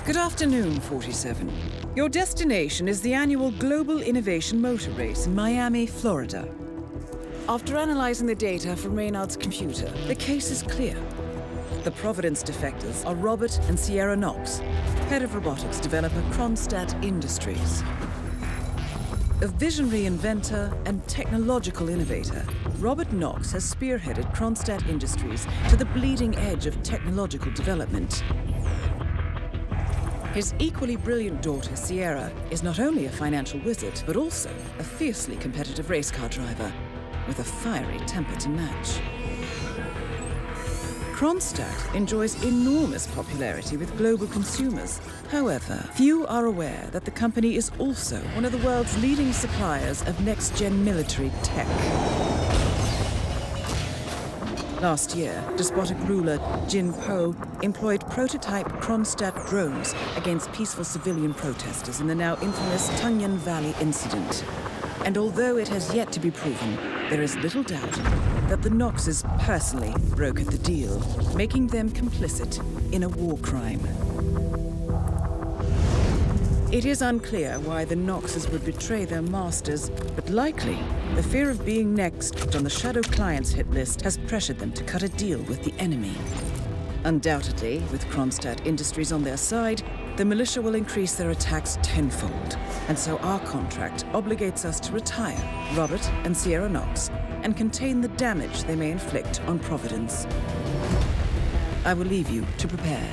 Good afternoon, 47. Your destination is the annual Global Innovation Motor Race in Miami, Florida. After analyzing the data from Reynard's computer, the case is clear. The Providence defectors are Robert and Sierra Knox, head of robotics developer Kronstadt Industries. A visionary inventor and technological innovator, Robert Knox has spearheaded Kronstadt Industries to the bleeding edge of technological development. His equally brilliant daughter, Sierra, is not only a financial wizard, but also a fiercely competitive race car driver with a fiery temper to match. Kronstadt enjoys enormous popularity with global consumers. However, few are aware that the company is also one of the world's leading suppliers of next-gen military tech. Last year, despotic ruler Jin Po employed prototype Kronstadt drones against peaceful civilian protesters in the now infamous Tungan Valley incident. And although it has yet to be proven, there is little doubt that the Knoxes personally brokered the deal, making them complicit in a war crime. It is unclear why the Knoxes would betray their masters, but likely the fear of being next on the Shadow Clients hit list has pressured them to cut a deal with the enemy. Undoubtedly, with Kronstadt Industries on their side, the militia will increase their attacks tenfold. And so our contract obligates us to retire Robert and Sierra Knox and contain the damage they may inflict on Providence. I will leave you to prepare.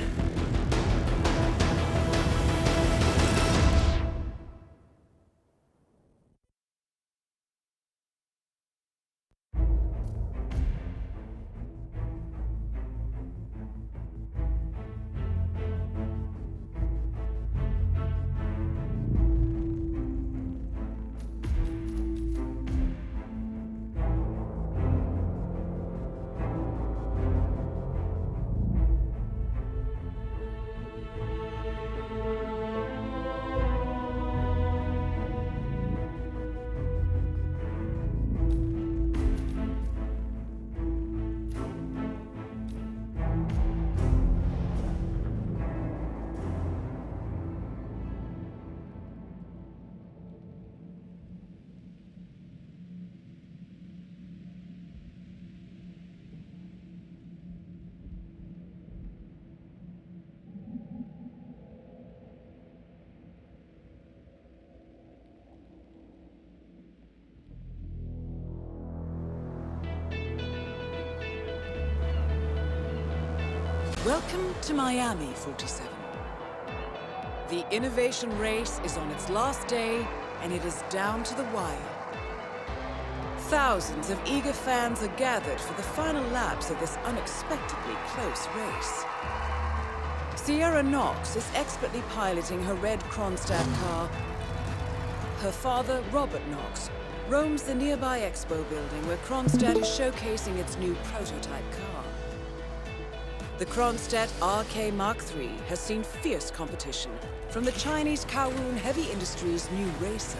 Welcome to Miami, 47. The innovation race is on its last day, and it is down to the wire. Thousands of eager fans are gathered for the final laps of this unexpectedly close race. Sierra Knox is expertly piloting her red Kronstadt car. Her father, Robert Knox, roams the nearby expo building where Kronstadt is showcasing its new prototype car. The Kronstadt RK Mark III has seen fierce competition from the Chinese Kowloon Heavy Industries' new racer.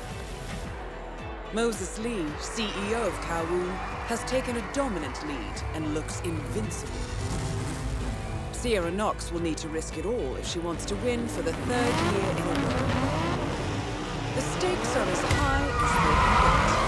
Moses Lee, CEO of Kowloon, has taken a dominant lead and looks invincible. Sierra Knox will need to risk it all if she wants to win for the third year in a row. The stakes are as high as they can get.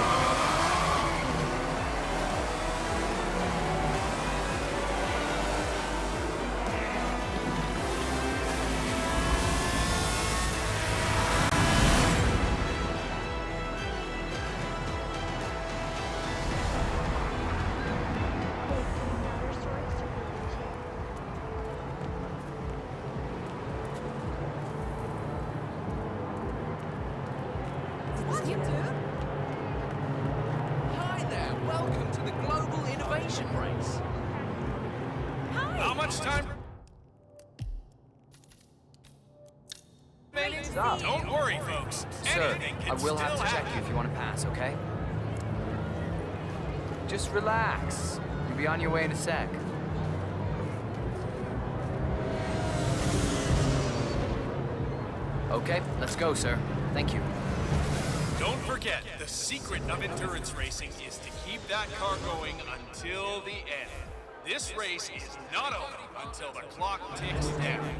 Hi there, welcome to the Global Innovation Race. Hi. How much time? Stop. Don't worry, folks. Sir, Anything I can will have still to check you happen. if you want to pass, okay? Just relax. You'll be on your way in a sec. Okay, let's go, sir. Thank you. Don't forget, the secret of endurance racing is to keep that car going until the end. This race is not over until the clock ticks down.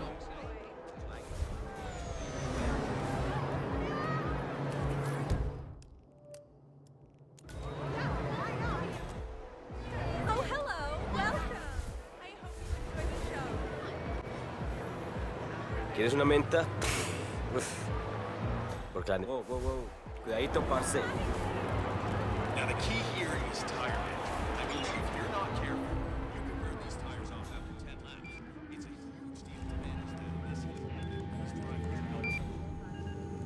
¿Quieres una menta? Uf. Por carne. Wow, wow, wow. Cuidadito, parce. Now the key here is tire management. I mean, if you're not careful, you can burn these tires off after 10 laps. It's a huge deal to manage that in this heat. These drivers don't know.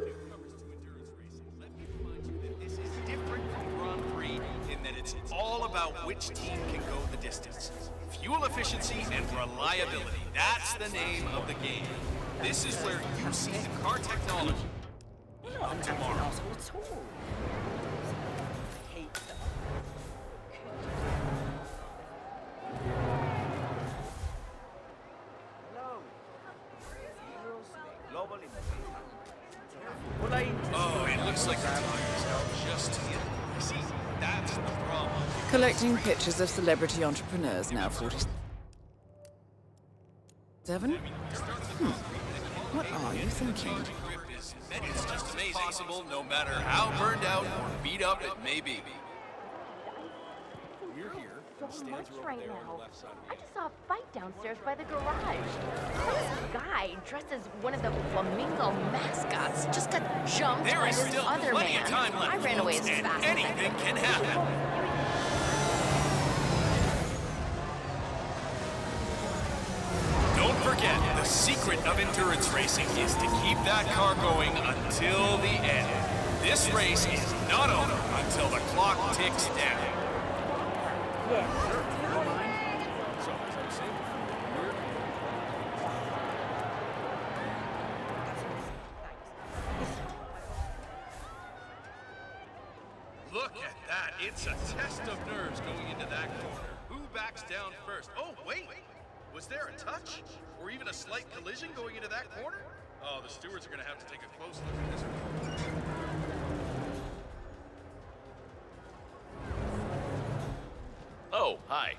Newcomers to endurance racing, let me remind you that this is different from Grand Prix in that it's all about which team can go the distance. Fuel efficiency and reliability. That's the name of the game. This is where you see the car technology of tomorrow. Oh, it looks like the tires are just in. See, that's the problem. Collecting pictures of celebrity entrepreneurs now 47. What are you thinking? It's just amazing. Possible, no matter how burned out or beat up it may be. We're here. So much right now. I just saw a fight downstairs by the garage. This guy dressed as one of the flamingo mascots just got jumped There by is this still other plenty man. of time left, I ran away as folks, and fast as I anything could. can happen. Don't forget, the secret of endurance racing is to keep that car going until the end. This race is not over until the clock ticks down. Look at that. It's a test of nerves going into that corner. Who backs down first? Oh, wait. Was there a touch? Or even a slight collision going into that corner? Oh, the stewards are going to have to take a close look at this one. Oh, hi.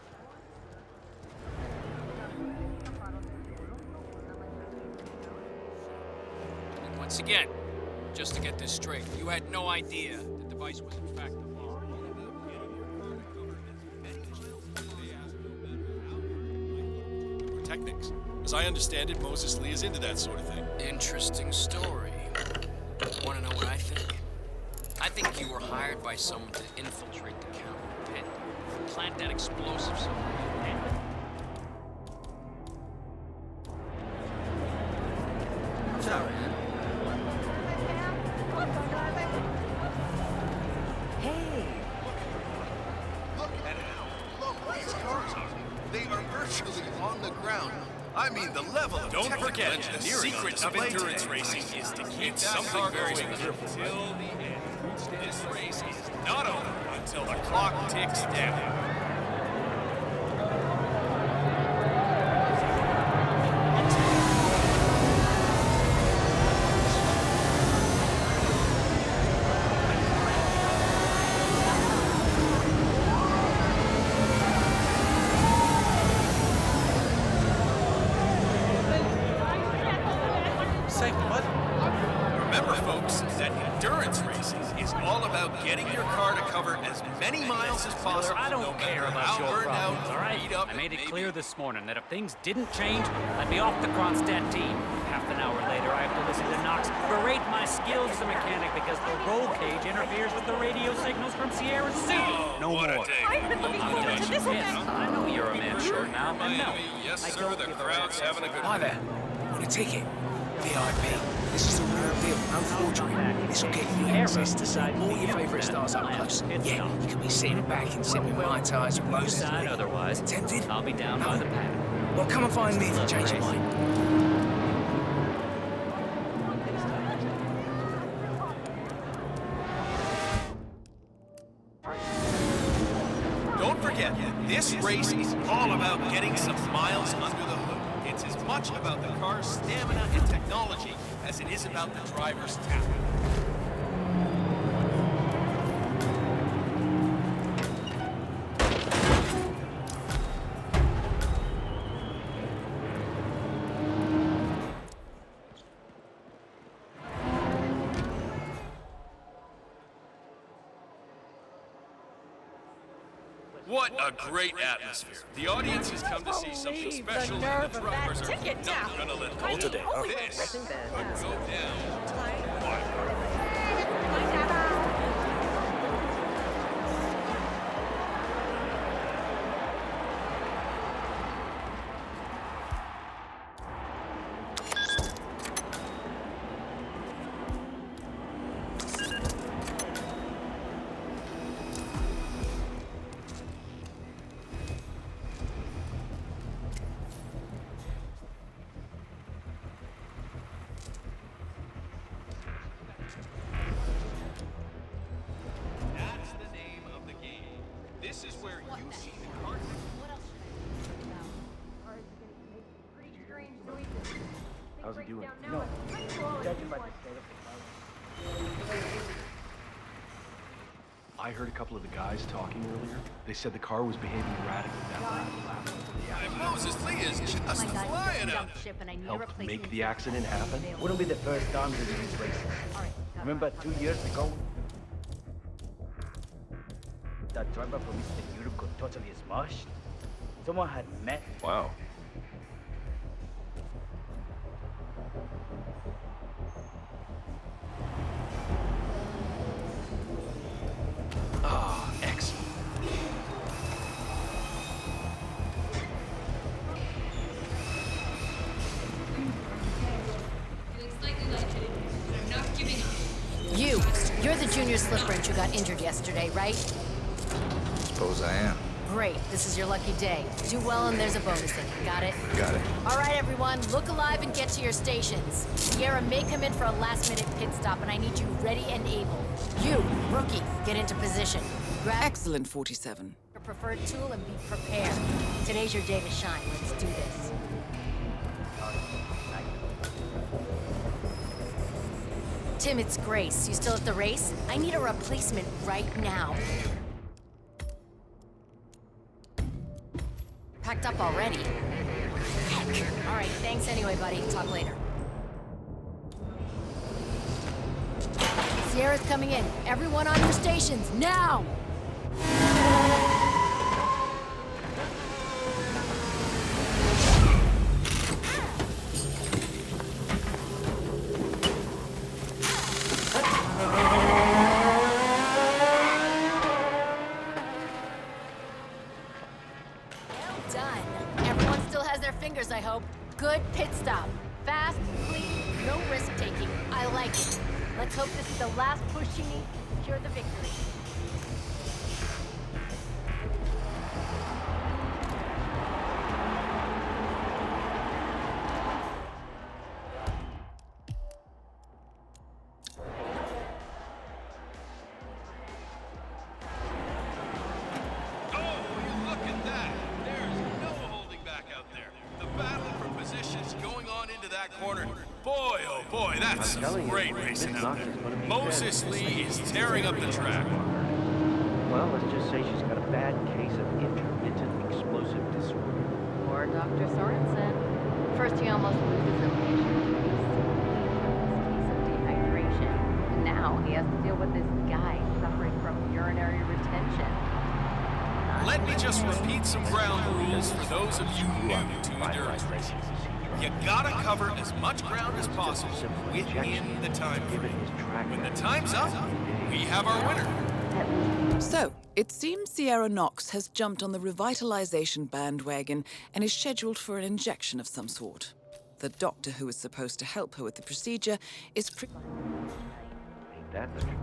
Once again, just to get this straight, you had no idea the device was in fact a bomb. Technics. As I understand it, Moses Lee is into that sort of thing. Interesting story. Want to know what I think? I think you were hired by someone to infiltrate the counter pit, plant that explosive somewhere. Look at how low these cars are. They are virtually on the ground. I mean, the level of Don't technical forget, the engineering on secret of display endurance today. racing is to keep It's that something car very going careful, until the end. This race is not over until the clock ticks down. Remember, folks, that endurance racing is all about getting your car to cover as many miles as possible. I don't no care matter about how your burned out problems, all or right? beat up I made it may clear be. this morning that if things didn't change, I'd be off the Kronstadt team. Half an hour later, I have to listen to Knox berate my skills as a mechanic because the roll cage interferes with the radio signals from Sierra City. No What a more. day. I've been looking forward to this Yes, event. I know you're a man short now, and no, Miami, yes, I sir. don't The give a crowd's rat's having a good Hi one. there. Want a ticket? VIP. This is a real deal, no forgery. This will get you access to see all your favourite stars up close. Yeah, you can be sitting back and sipping Mai Tais with You Moses decide Lee. otherwise. Tempted? I'll be down by the paddock. Well, come and find me if you change your mind. Don't forget, this race is all about getting some miles under the hood. It's as much about the car's stamina and technology as it is about the driver's talent. What a great atmosphere. The audience has come to see something special, and the drivers are not gonna let go today. This could go down. That's the name of the game. This is where you see the card. What else should I think about? Cars are gonna make pretty strange noises. How's he doing? No. Judging by the state of the car. I heard a couple of the guys talking earlier. They said the car was behaving erratically that last lap. And Moses Lee is just flying out. Helped make the accident happen? Wouldn't be the first time we do these races. Remember 2 years ago? That driver from Eastern Europe got totally smashed. Someone had met. Wow. Ah, excellent. You're the junior slip wrench who got injured yesterday, right? Suppose I am. Great, this is your lucky day. Do well and there's a bonus in it, got it? Got it. All right, everyone, look alive and get to your stations. Sierra may come in for a last-minute pit stop, and I need you ready and able. You, rookie, get into position. Grab Excellent, 47. your preferred tool and be prepared. Today's your day to shine. Let's do this. Tim, it's Grace. You still at the race? I need a replacement right now. Packed up already? Heck. All right, thanks anyway, buddy. Talk later. Sierra's coming in. Everyone on your stations, now! I hope. Good pit stop. Fast, clean, no risk-taking. I like it. Let's hope this is the last push you need to secure the victory. Boy, oh boy, that's some great racing out there. Moses Lee is tearing up the track. Well, let's just say she's got a bad case of intermittent explosive disorder. Poor Dr. Sorensen. First he almost loses a patient case of dehydration. And now he has to deal with this guy suffering from urinary retention. Let me just repeat some ground rules for those of you new to endurance racing. You gotta cover as much ground as possible within the time frame. When the time's up, we have our winner. So, it seems Sierra Knox has jumped on the revitalization bandwagon and is scheduled for an injection of some sort. The doctor who is supposed to help her with the procedure is Ain't that the truth?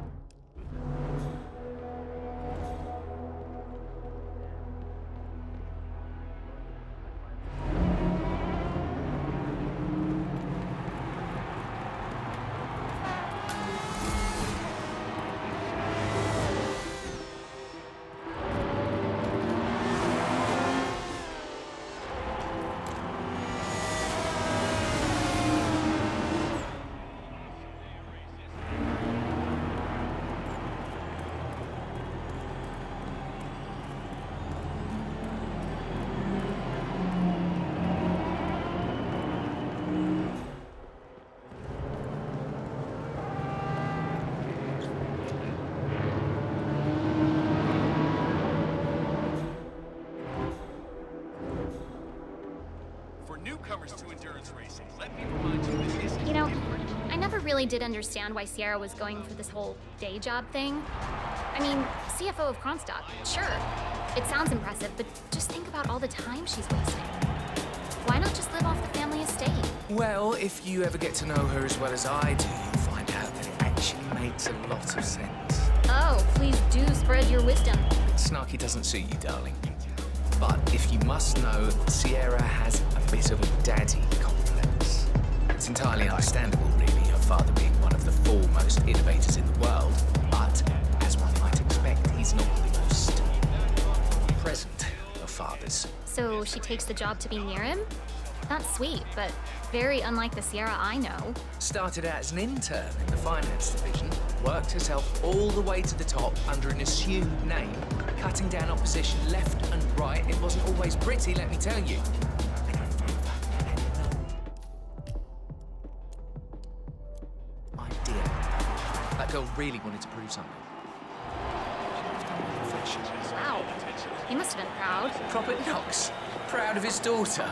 newcomers to endurance racing, let me remind you that this is You know, different. I never really did understand why Sierra was going for this whole day job thing. I mean, CFO of Kronstadt, sure. It sounds impressive, but just think about all the time she's wasting. Why not just live off the family estate? Well, if you ever get to know her as well as I do, you'll find out that it actually makes a lot of sense. Oh, please do spread your wisdom. Snarky doesn't suit you, darling. But if you must know, Sierra has a bit of a daddy complex. It's entirely understandable, really, her father being one of the foremost innovators in the world. But, as one might expect, he's not the most present of fathers. So she takes the job to be near him? That's sweet, but very unlike the Sierra I know. Started out as an intern in the finance division, worked herself all the way to the top under an assumed name, cutting down opposition left and right. It wasn't always pretty, let me tell you. Idea. That girl really wanted to prove something. Wow. He must have been proud. Robert Knox, proud of his daughter.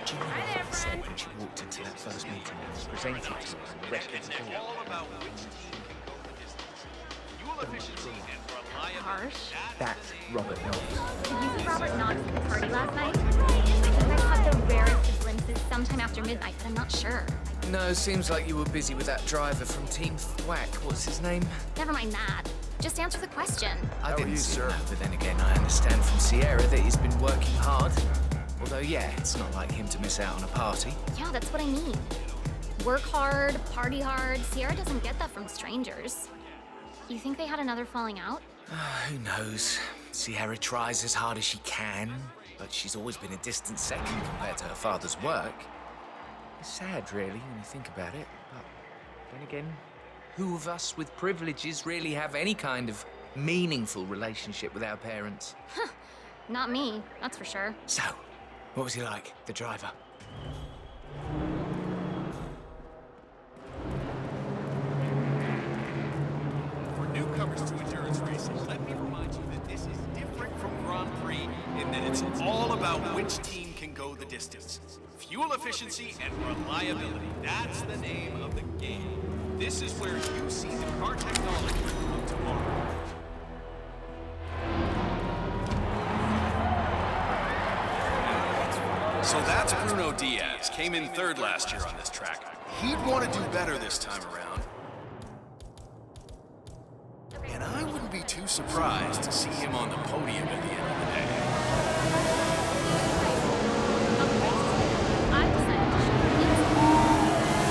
Do you know what he said when she walked into that first meeting and was presented to her on the record It's board? all about which team can go the distance. Fuel efficiency and reliability. Harsh. That's Robert Knox. Did you see Robert Knox at the party last night? I think I caught the rarest of glimpses sometime after midnight, but I'm not sure. No, seems like you were busy with that driver from Team Thwack. What's his name? Never mind that. Just answer the question. I didn't see him, but then again, I understand from Sierra that he's been working hard. Although, yeah, it's not like him to miss out on a party. Yeah, that's what I mean. Work hard, party hard. Sierra doesn't get that from strangers. You think they had another falling out? Who knows? Sierra tries as hard as she can, but she's always been a distant second compared to her father's work. It's sad, really, when you think about it, but then again, who of us with privileges really have any kind of meaningful relationship with our parents? Not me, that's for sure. So, what was he like, the driver? For newcomers to endurance racing, let me remind you that this is different from Grand Prix in that it's all about which team can go the distance. Fuel efficiency and reliability, that's the name of the game. This is where you see the car technology of tomorrow. So that's Bruno Diaz. Came in third last year on this track. He'd want to do better this time around. And I wouldn't be too surprised to see him on the podium at the end of the day. I decided to show you.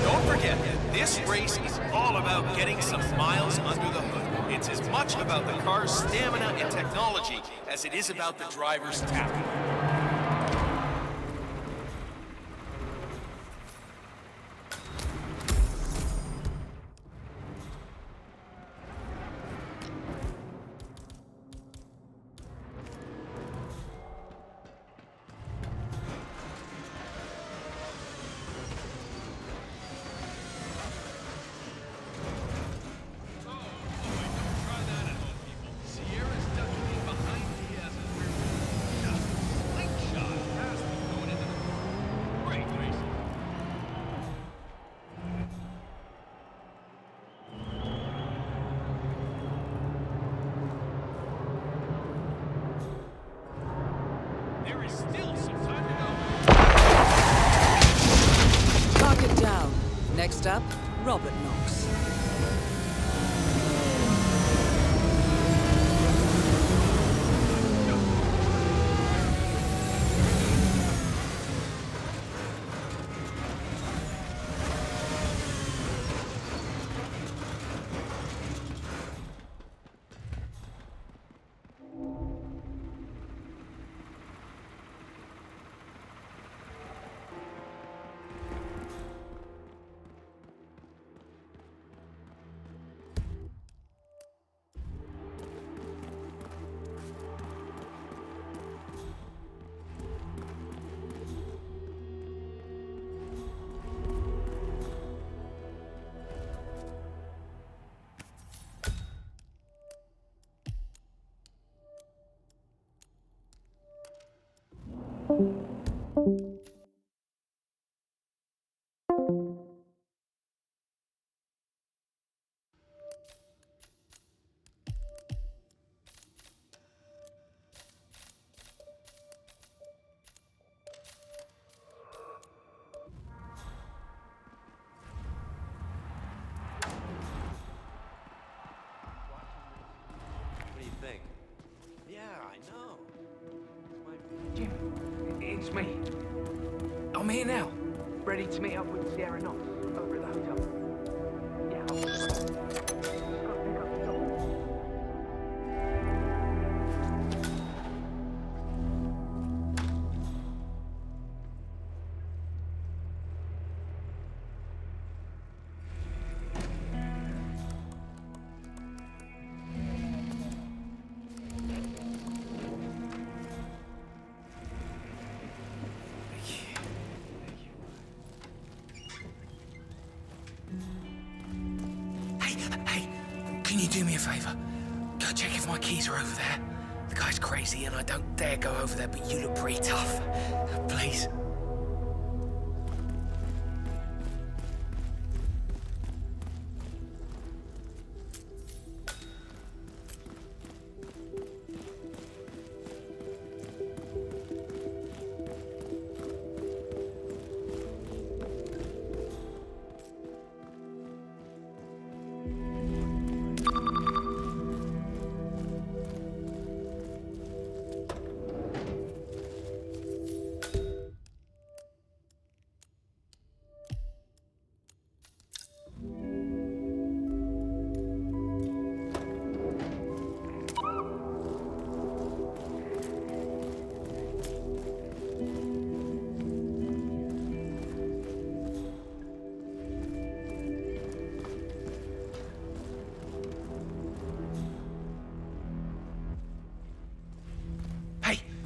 Don't forget, this race is all about getting some miles under the hood. It's as much about the car's stamina and technology as it is about the driver's tapping. There is still some time to go. Target down. Next up, Robert Knox. What do you think? Yeah, I know. Jim, it's me. I'm here now. Ready to meet up with Sierra Knox over at the hotel. Yeah, I'll go pick up the dog. Can you do me a favor? Go check if my keys are over there. The guy's crazy and I don't dare go over there, but you look pretty tough. Please.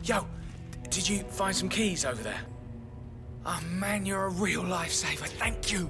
Yo, did you find some keys over there? Oh man, you're a real lifesaver. Thank you.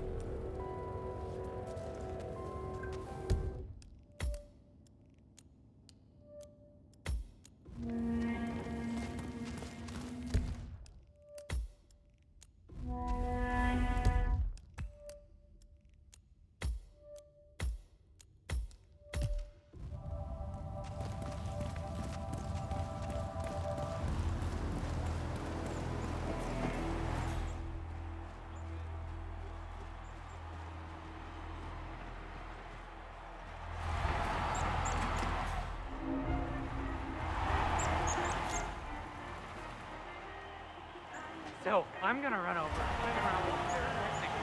So, I'm gonna run over and play around with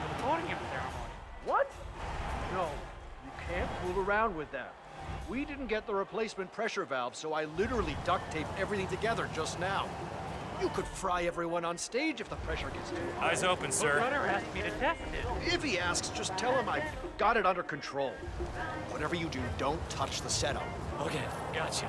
the podium ceremony. What? No, you can't fool around with that. We didn't get the replacement pressure valve, so I literally duct taped everything together just now. You could fry everyone on stage if the pressure gets too high. Eyes open, sir. The runner asked me to test it. If he asks, just tell him I got it under control. Whatever you do, don't touch the setup. Okay, gotcha.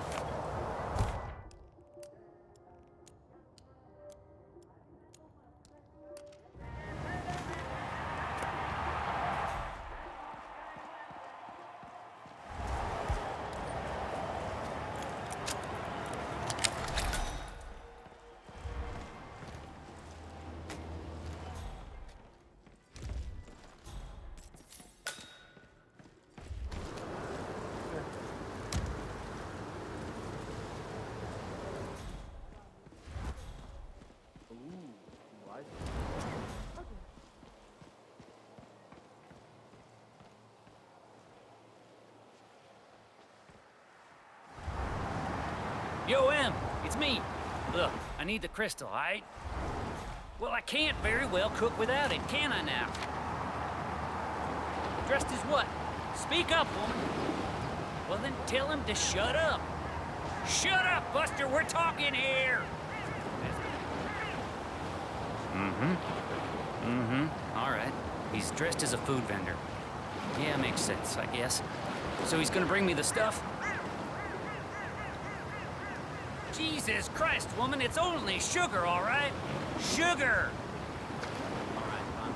Yo, Em, it's me. Look, I need the crystal, all right? Well, I can't very well cook without it, can I now? Dressed as what? Speak up, woman. Well, then tell him to shut up. Shut up, Buster, we're talking here. All right. He's dressed as a food vendor. Yeah, makes sense, I guess. So he's gonna bring me the stuff? Jesus Christ, woman, it's only sugar, all right? Sugar! All right, I'm on.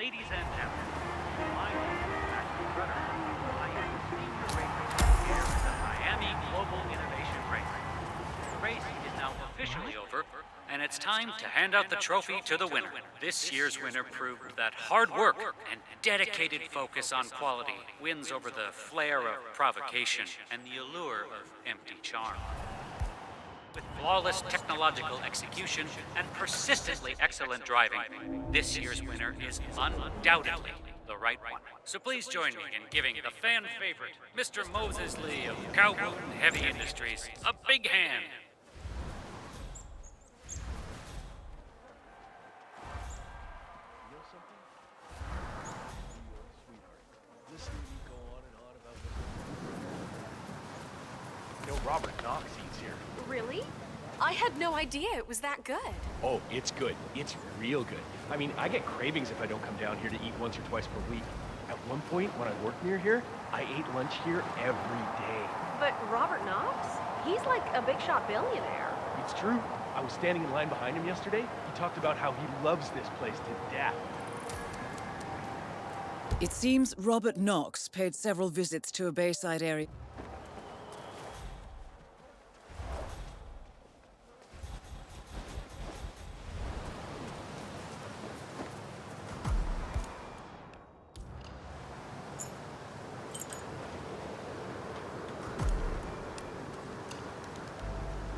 Ladies and gentlemen, my name is Matthew Rudder. I am the senior racer here at the Miami Global Innovation Race. The race is now officially over, and it's time to hand out the trophy to the winner. This year's winner proved that hard work and dedicated focus on quality wins over the flair of provocation and the allure of empty charm. With flawless technological execution and persistently excellent driving, this year's winner is undoubtedly the right one. So please join me in giving the fan favorite, Mr. Moses Lee of Kowloon Heavy Industries, a big hand. Robert Knox eats here. Really? I had no idea it was that good. Oh, it's good. It's real good. I mean, I get cravings if I don't come down here to eat once or twice per week. At one point, when I worked near here, I ate lunch here every day. But Robert Knox? He's like a big shot billionaire. It's true. I was standing in line behind him yesterday. He talked about how he loves this place to death. It seems Robert Knox paid several visits to a Bayside area.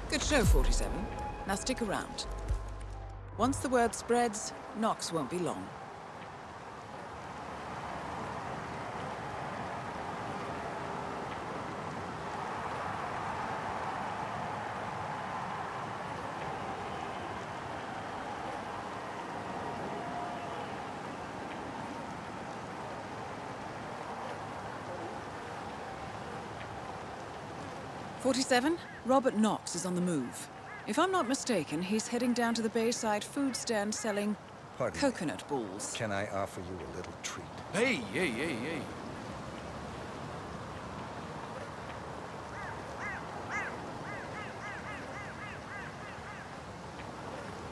Good show, 47. Now stick around. Once the word spreads, Knox won't be long. "47, Robert Knox is on the move. If I'm not mistaken, he's heading down to the Bayside food stand selling coconut balls. Can I offer you a little treat? Hey, hey.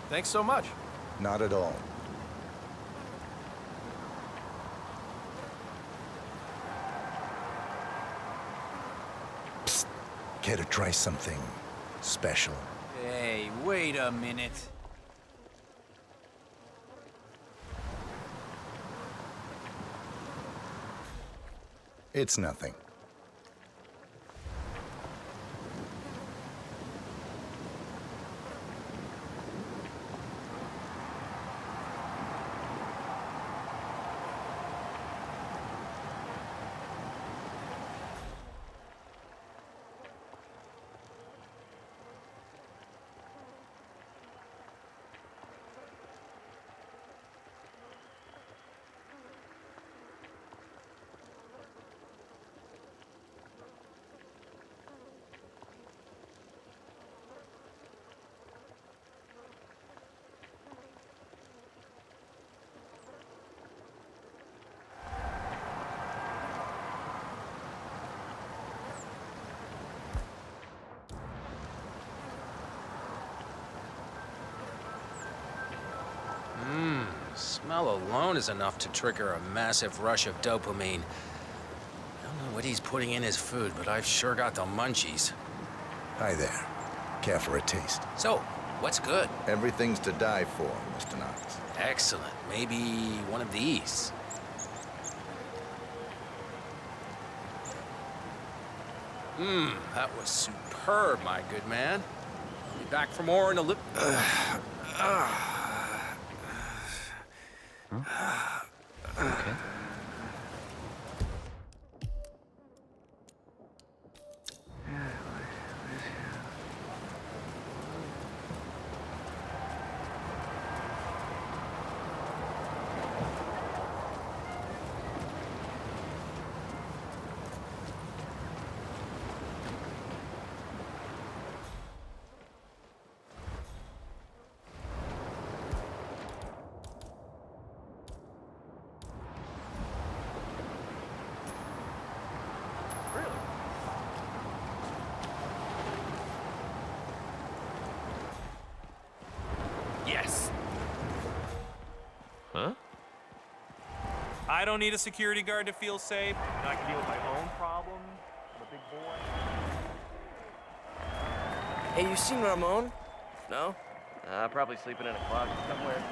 Thanks so much. Not at all. Psst. Care to try something special? Hey, wait a minute. It's nothing. Smell alone is enough to trigger a massive rush of dopamine. I don't know what he's putting in his food, but I've sure got the munchies. Hi there. Care for a taste? So, what's good? Everything's to die for, Mr. Knox. Excellent. Maybe one of these. That was superb, my good man. I'll be back for more in a little... Okay. I don't need a security guard to feel safe. And I can deal with my own problems. I'm a big boy. Hey, you seen Ramon? No? Probably sleeping in a closet somewhere.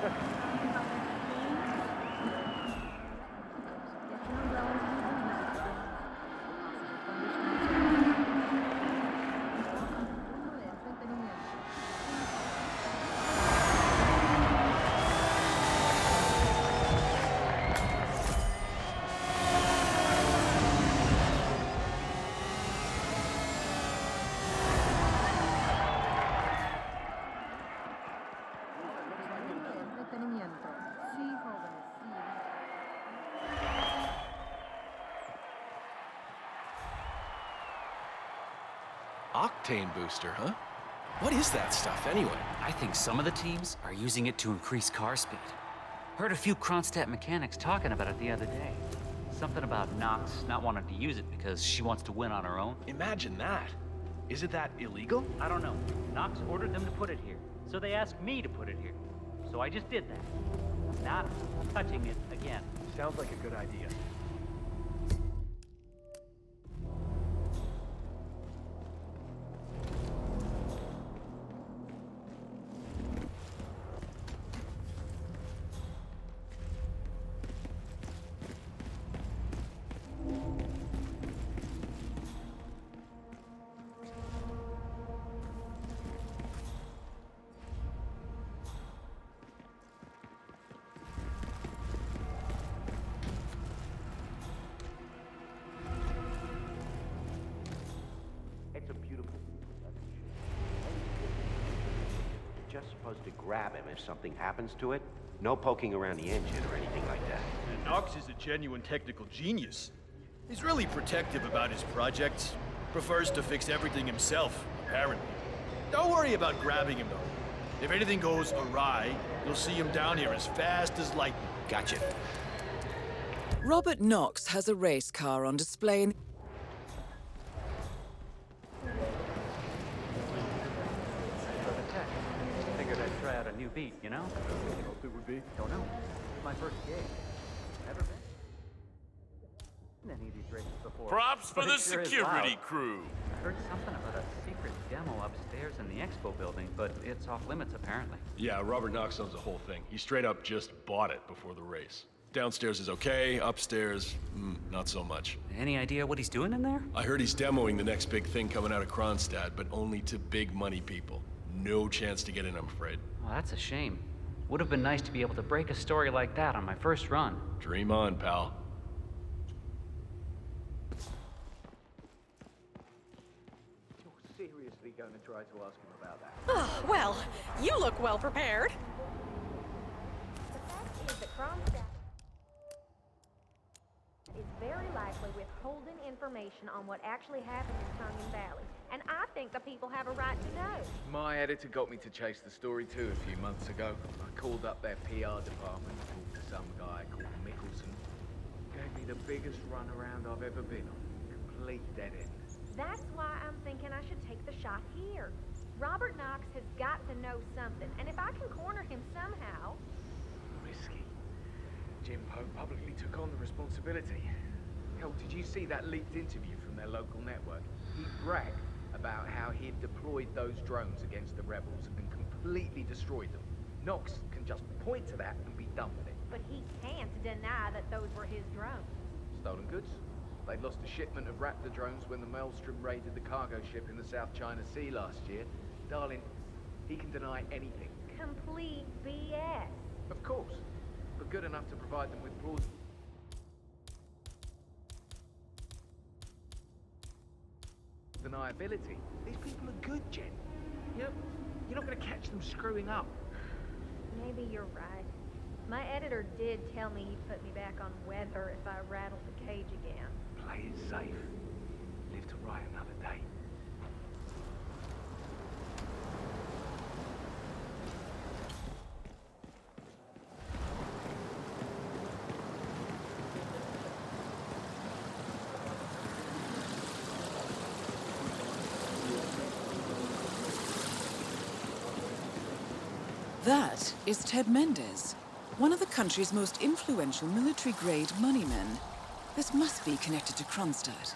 Octane booster, huh? What is that stuff, anyway? I think some of the teams are using it to increase car speed. Heard a few Kronstadt mechanics talking about it the other day. Something about Knox not wanting to use it because she wants to win on her own. Imagine that. Isn't that illegal? I don't know. Knox ordered them to put it here, so they asked me to put it here. So I just did that. Not touching it again. Sounds like a good idea. It's a beautiful You're just supposed to grab him if something happens to it. No poking around the engine or anything like that. And Knox is a genuine technical genius. He's really protective about his projects. Prefers to fix everything himself, apparently. Don't worry about grabbing him, though. If anything goes awry, you'll see him down here as fast as lightning. Gotcha. Robert Knox has a race car on display in... Figured I'd try out a new beat, you know? Hope it would be. Don't know. It's my first gig. Never been in any of these races before. Props for But the it sure is security loud. crew. I heard something about a secret demo upstairs in the expo building, but it's off limits apparently. Yeah, Robert Knox owns the whole thing. He straight up just bought it before the race. Downstairs is okay, upstairs, not so much. Any idea what he's doing in there? I heard he's demoing the next big thing coming out of Kronstadt, but only to big money people. No chance to get in, I'm afraid. Well, that's a shame. Would have been nice to be able to break a story like that on my first run. Dream on, pal. You're seriously going to try to ask him about that? Oh, well, you look well prepared. The fact is that Kronstadt is very likely withholding information on what actually happened in Tongan Valley. And I think the people have a right to know. My editor got me to chase the story too a few months ago. I called up their PR department, talked to some guy called Mickelson. Gave me the biggest runaround I've ever been on. Complete dead end. That's why I'm thinking I should take the shot here. Robert Knox has got to know something, and if I can corner him somehow... Risky. Jim Pope publicly took on the responsibility. Hell, did you see that leaked interview from their local network? He bragged about how he'd deployed those drones against the rebels and completely destroyed them. Knox can just point to that and be done with it. But he can't deny that those were his drones. Stolen goods? They lost a shipment of Raptor drones when the Maelstrom raided the cargo ship in the South China Sea last year. Darling, he can deny anything. Complete BS. Of course, but good enough to provide them with plausible deniability. These people are good, Jen. You're not going to catch them screwing up. Maybe you're right. My editor did tell me he'd put me back on weather if I rattled the cage again. Play it safe. Live to write another day. That is Ted Mendez. One of the country's most influential military-grade money men. This must be connected to Kronstadt.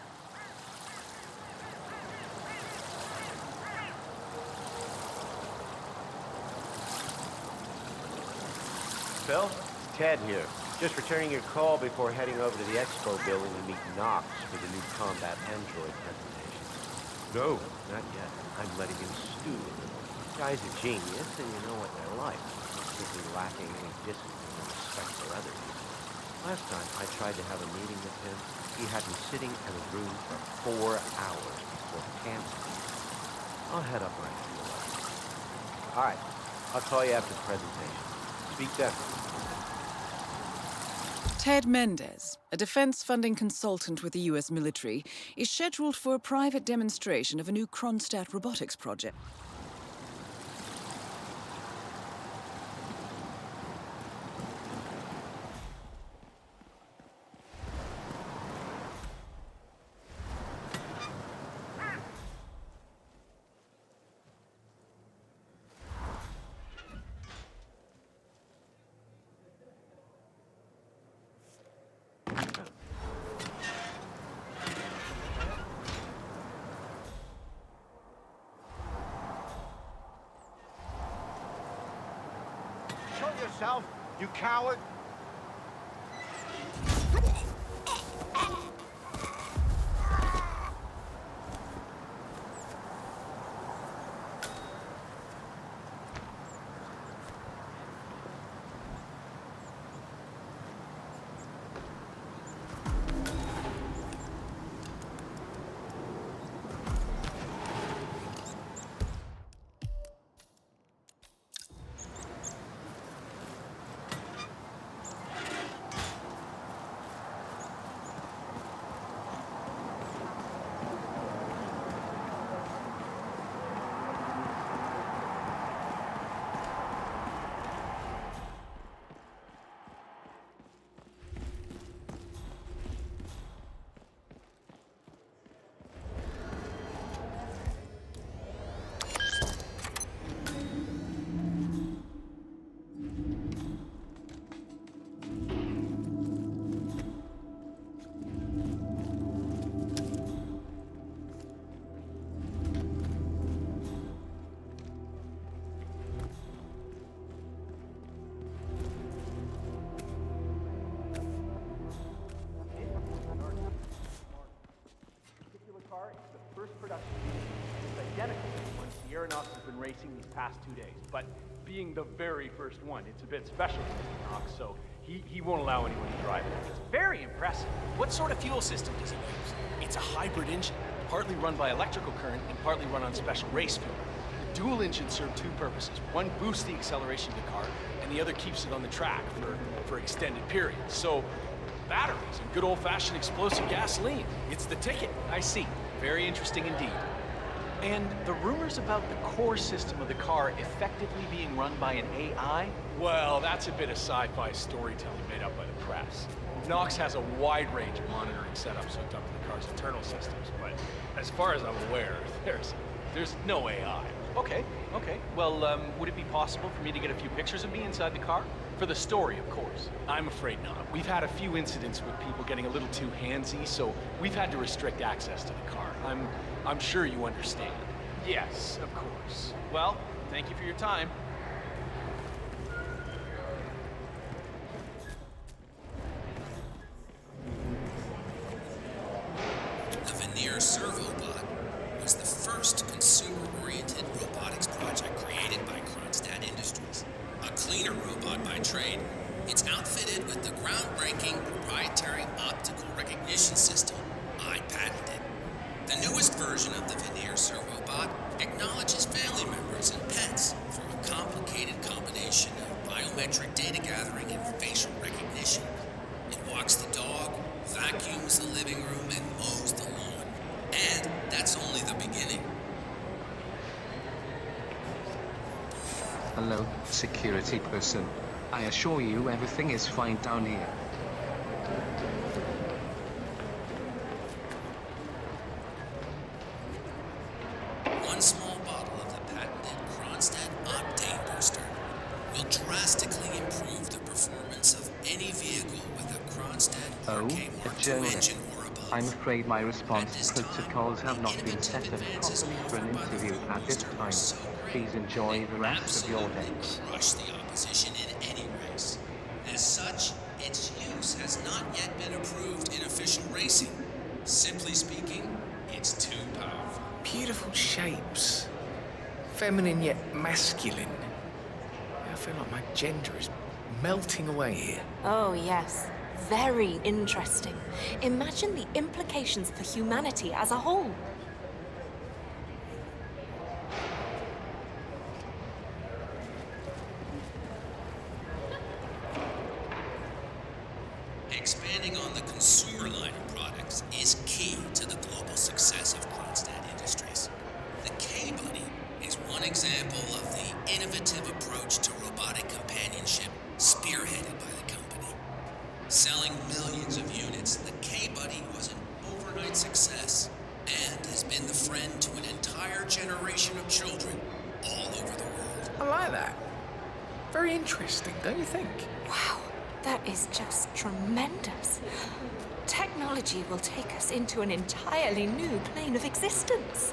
Phil, it's Ted here. Just returning your call before heading over to the expo building to meet Knox for the new combat android presentation. No, not yet. I'm letting him stew a little. Guy's a genius, and you know what they're like. Simply lacking any discipline and respect for others. Last time I tried to have a meeting with him, he had me sitting in a room for 4 hours before canceling. I'll head up right to 11. All right, I'll call you after the presentation. Speak then. Ted Mendez, a defense funding consultant with the U.S. military, is scheduled for a private demonstration of a new Kronstadt robotics project. Yourself, you coward! First production. It's identical to the one Sierra Knox has been racing these past 2 days, but being the very first one, it's a bit special to Mr. Knox, so he won't allow anyone to drive it. It's very impressive. What sort of fuel system does it use? It's a hybrid engine, partly run by electrical current and partly run on special race fuel. The dual engines serve two purposes. One boosts the acceleration of the car, and the other keeps it on the track for extended periods. So, batteries and good old-fashioned explosive gasoline. It's the ticket. I see. Very interesting indeed. And the rumors about the core system of the car effectively being run by an AI? Well, that's a bit of sci-fi storytelling made up by the press. Knox has a wide range of monitoring setups hooked up to the car's internal systems, but as far as I'm aware, there's no AI. Okay. Well, would it be possible for me to get a few pictures of me inside the car? For the story, of course. I'm afraid not. We've had a few incidents with people getting a little too handsy, so we've had to restrict access to the car. I'm sure you understand. Yes, of course. Well, thank you for your time. The Veneer Servobot was the first consumer-oriented robotics project created by Kronstadt Industries. A cleaner robot by trade, it's outfitted with the groundbreaking proprietary optical recognition system I patented. The newest version of the Veneer Servobot acknowledges family members and pets through a complicated combination of biometric data gathering and facial recognition. It walks the dog, vacuums the living room, and mows the lawn. And that's only the beginning. Hello, security person. I assure you everything is fine down here. One small bottle of the patented Kronstadt Octane Booster will drastically improve the performance Oh, a journalist. I'm afraid my response protocols have not been set up properly for an interview at this time. Please enjoy the rest of your day. Crush the opposition in any race. As such, its use has not yet been approved in official racing. Simply speaking, it's too powerful. Beautiful shapes. Feminine yet masculine. I feel like my gender is melting away here. Oh, yes. Very interesting. Imagine the implications for humanity as a whole. Expanding on the consumer line of products is key to the global success of Kronstadt Industries. The K-Buddy is one example of the innovative approach to robotic companionship spearheaded by the company. Selling millions of units, the K-Buddy was an overnight success and has been the friend to an entire generation of children all over the world. I like that. Very interesting, don't you think? Wow, that is just tremendous. Technology will take us into an entirely new plane of existence.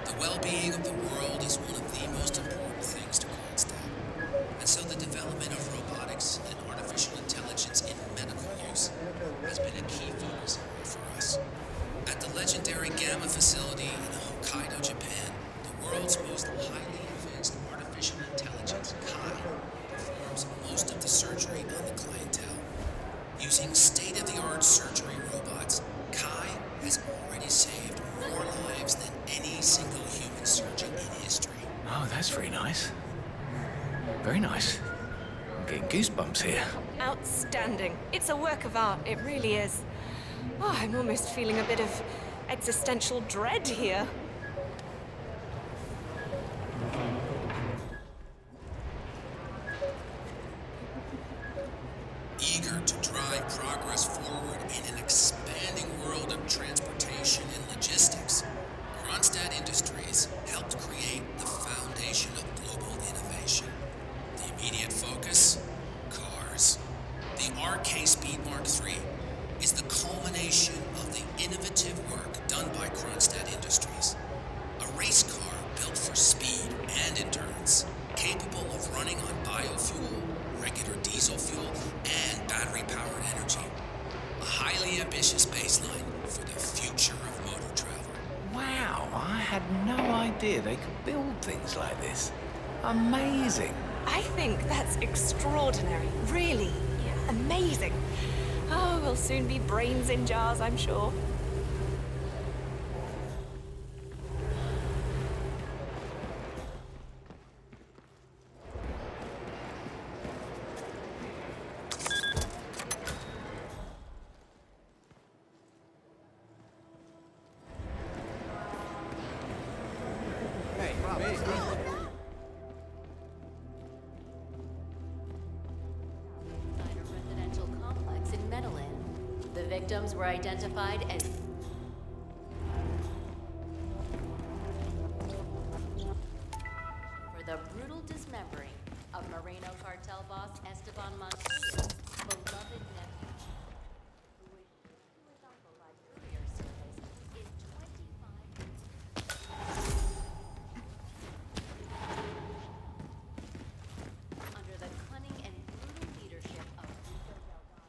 The well-being of the world is one of the most important things to Kronstadt, and so the development of robotics and artificial intelligence in medical use has been a key focus area for us. At the legendary Gamma facility in Hokkaido, Japan, the world's most highly advanced artificial intelligence, Kai, performs most of the surgery on the clientele. Using state-of-the-art surgery robots, Kai has already saved more lives than any single human surgeon in history. Oh, that's very nice. Very nice. I'm getting goosebumps here. Outstanding. It's a work of art, it really is. Oh, I'm almost feeling a bit of existential dread here. Eager to drive progress forward in an expanding world of transportation and logistics, Kronstadt Industries helped create the foundation of global innovation. The immediate focus? Cars. The RK Speed Mark III is the culmination of the innovative work done by Kronstadt Industries. A race car built for speed and endurance, capable of running on biofuel, regular diesel fuel, and battery-powered energy. A highly ambitious baseline for the future of motor travel. Wow, I had no idea they could build things like this. Amazing. I think that's extraordinary. Really amazing. Oh, we'll soon be brains in jars, I'm sure. Residential complex in Medellin. The victims were identified as for the brutal dismembering of Moreno cartel boss Esteban Montoya's beloved nephew, who was shipped to his uncle by courier service in 25 under the cunning and brutal leadership of Rico Delgado.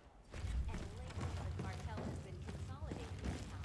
And lately, the cartel has been consolidating its power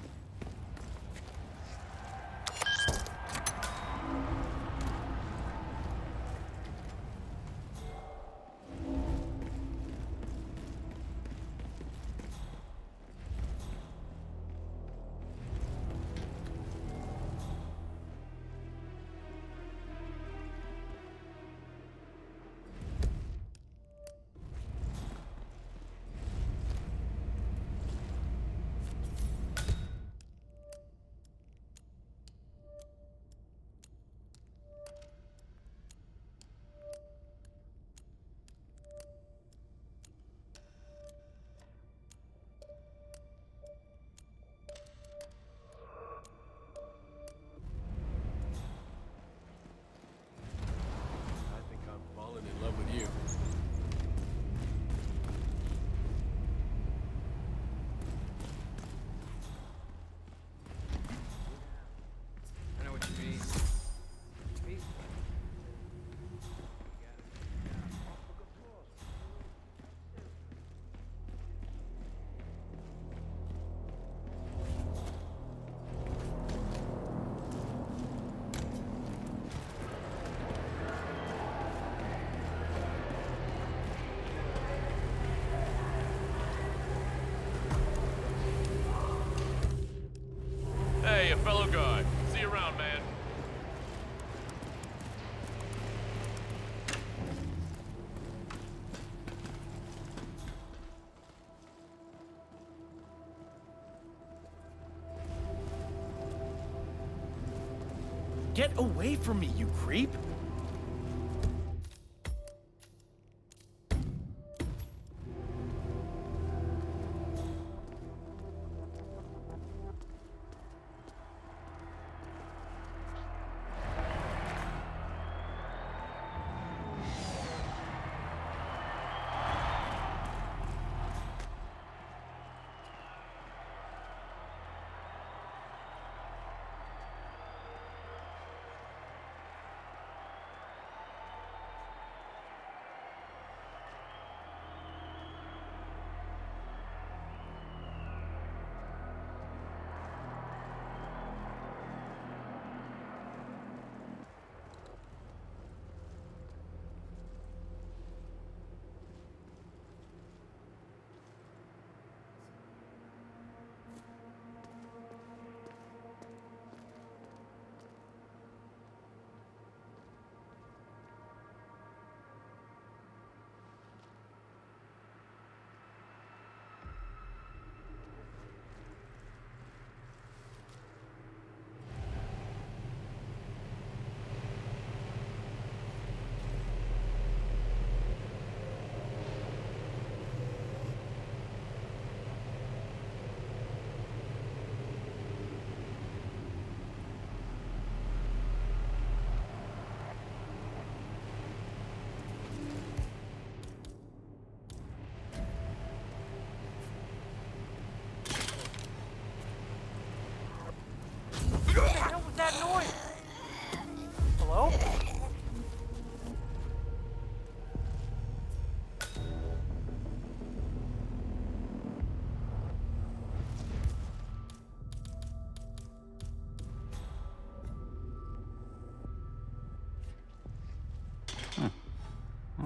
fellow guy. See you around, man. Get away from me, you creep! What the hell was that noise? Hello?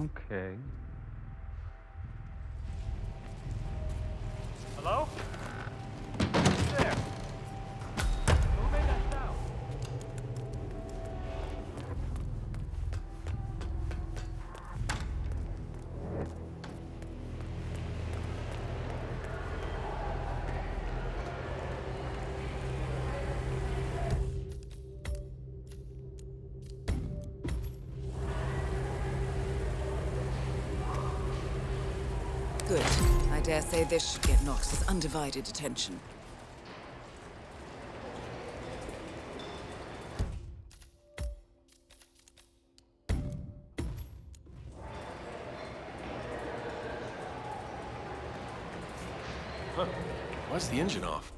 Okay. Hello? Who's there? Who made that sound? Good. I dare say this should get Nox's undivided attention. Huh. Why's the engine off?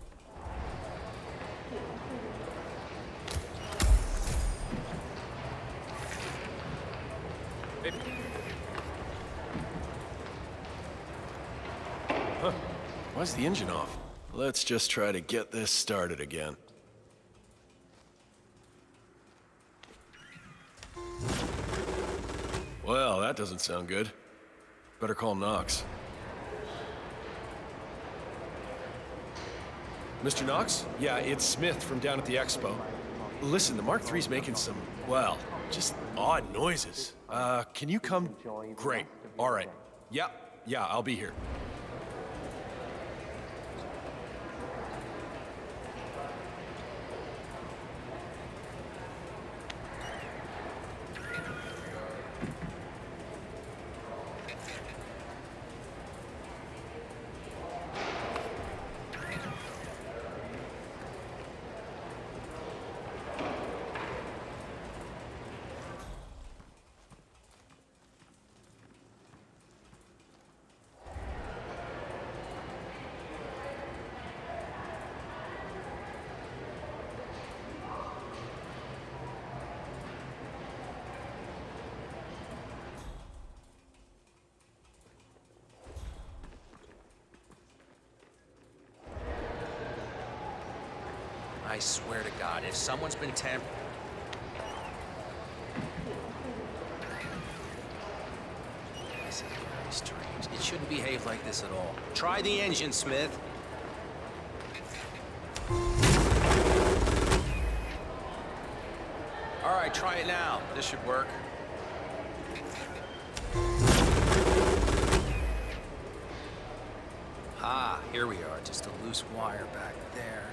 Huh. Why's the engine off? Let's just try to get this started again. Well, that doesn't sound good. Better call Knox. Mr. Knox? Yeah, it's Smith from down at the expo. Listen, the Mark III's making some, well, just odd noises. Can you come? Great. All right. Yeah, I'll be here. I swear to God, if someone's been tampering... This is very strange. It shouldn't behave like this at all. Try the engine, Smith. All right, try it now. This should work. Ah, here we are. Just a loose wire back there.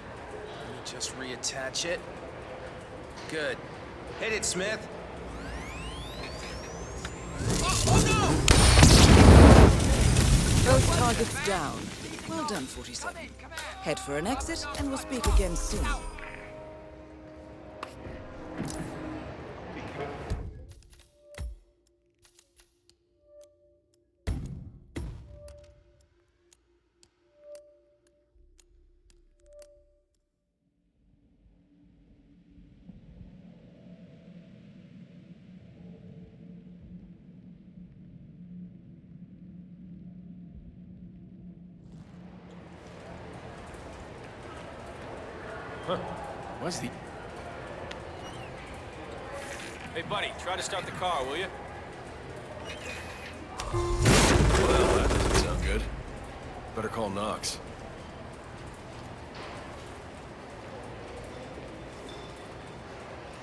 Let me just reattach it. Good. Hit it, Smith. Both targets down. Well done, 47. Head for an exit, and we'll speak again soon. Huh. What's the... Hey, buddy, try to start the car, will you? Well, that doesn't sound good. Better call Knox.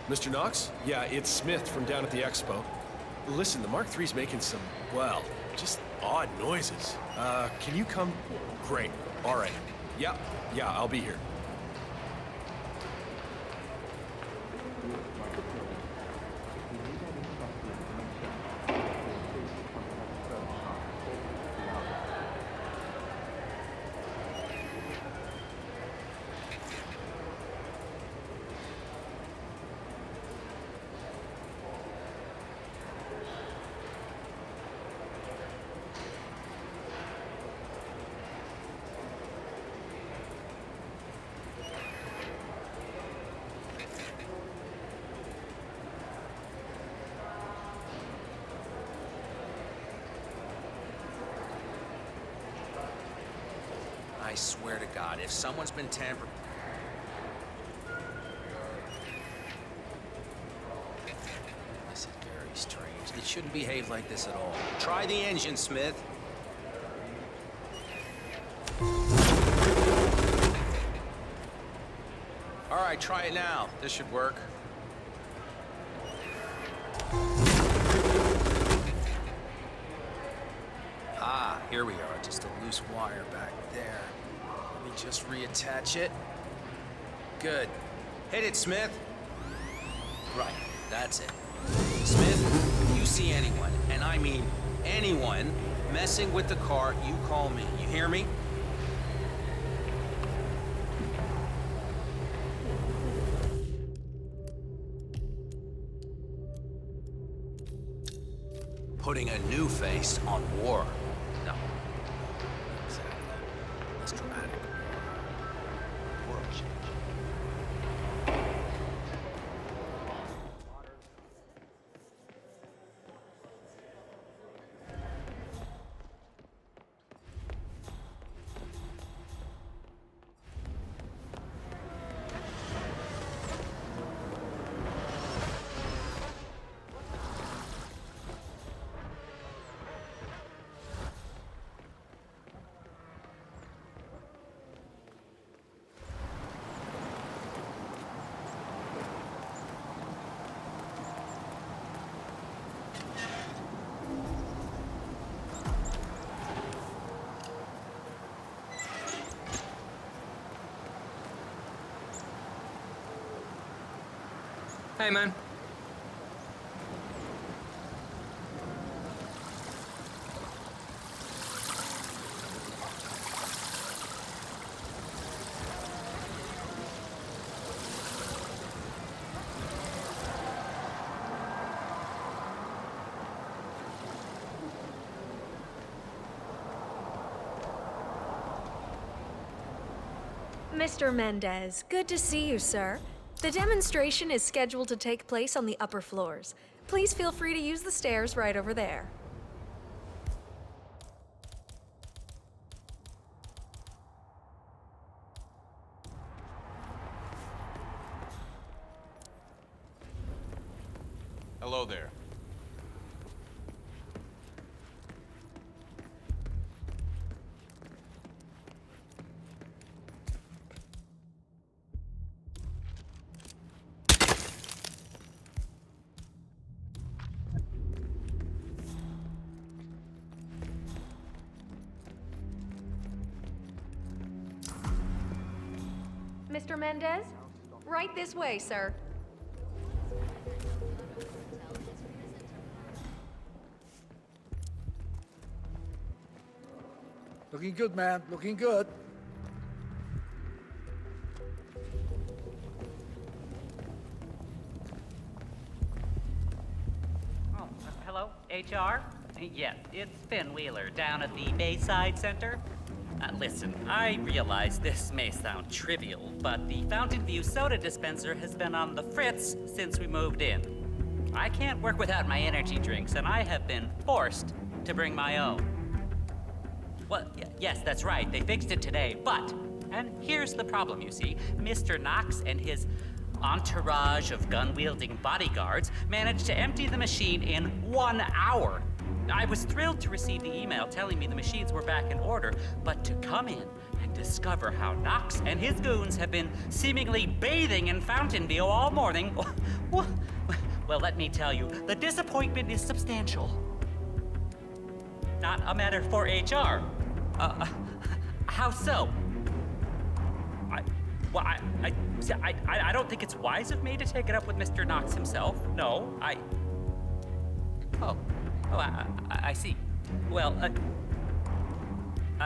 Mr. Knox? Yeah, it's Smith from down at the expo. Listen, the Mark III's making some, well, just odd noises. Can you come? Great. All right. Yeah, I'll be here. I swear to God, if someone's been tampered... This is very strange. It shouldn't behave like this at all. Try the engine, Smith. All right, try it now. This should work. Ah, here we are. Just a loose wire back there. Let me just reattach it. Good. Hit it, Smith. Right, that's it. Smith, if you see anyone, and I mean anyone, messing with the car, you call me. You hear me? Putting a new face on war. No. Exactly. It's dramatic. World change. Hey, man. Mr. Mendez, good to see you, sir. The demonstration is scheduled to take place on the upper floors. Please feel free to use the stairs right over there. Hello there. Mr. Mendez? Right this way, sir. Looking good, man. Looking good. Oh, hello, HR? Yes, it's Finn Wheeler down at the Bayside Center. Listen, I realize this may sound trivial, but the Fountain View soda dispenser has been on the fritz since we moved in. I can't work without my energy drinks, and I have been forced to bring my own. Well, yes, that's right, they fixed it today, but, and here's the problem, you see, Mr. Knox and his entourage of gun-wielding bodyguards managed to empty the machine in 1 hour. I was thrilled to receive the email telling me the machines were back in order, but to come in and discover how Knox and his goons have been seemingly bathing in Fountain View all morning, well, let me tell you, the disappointment is substantial. Not a matter for HR. How so? I don't think it's wise of me to take it up with Mr. Knox himself. No, I see. Well,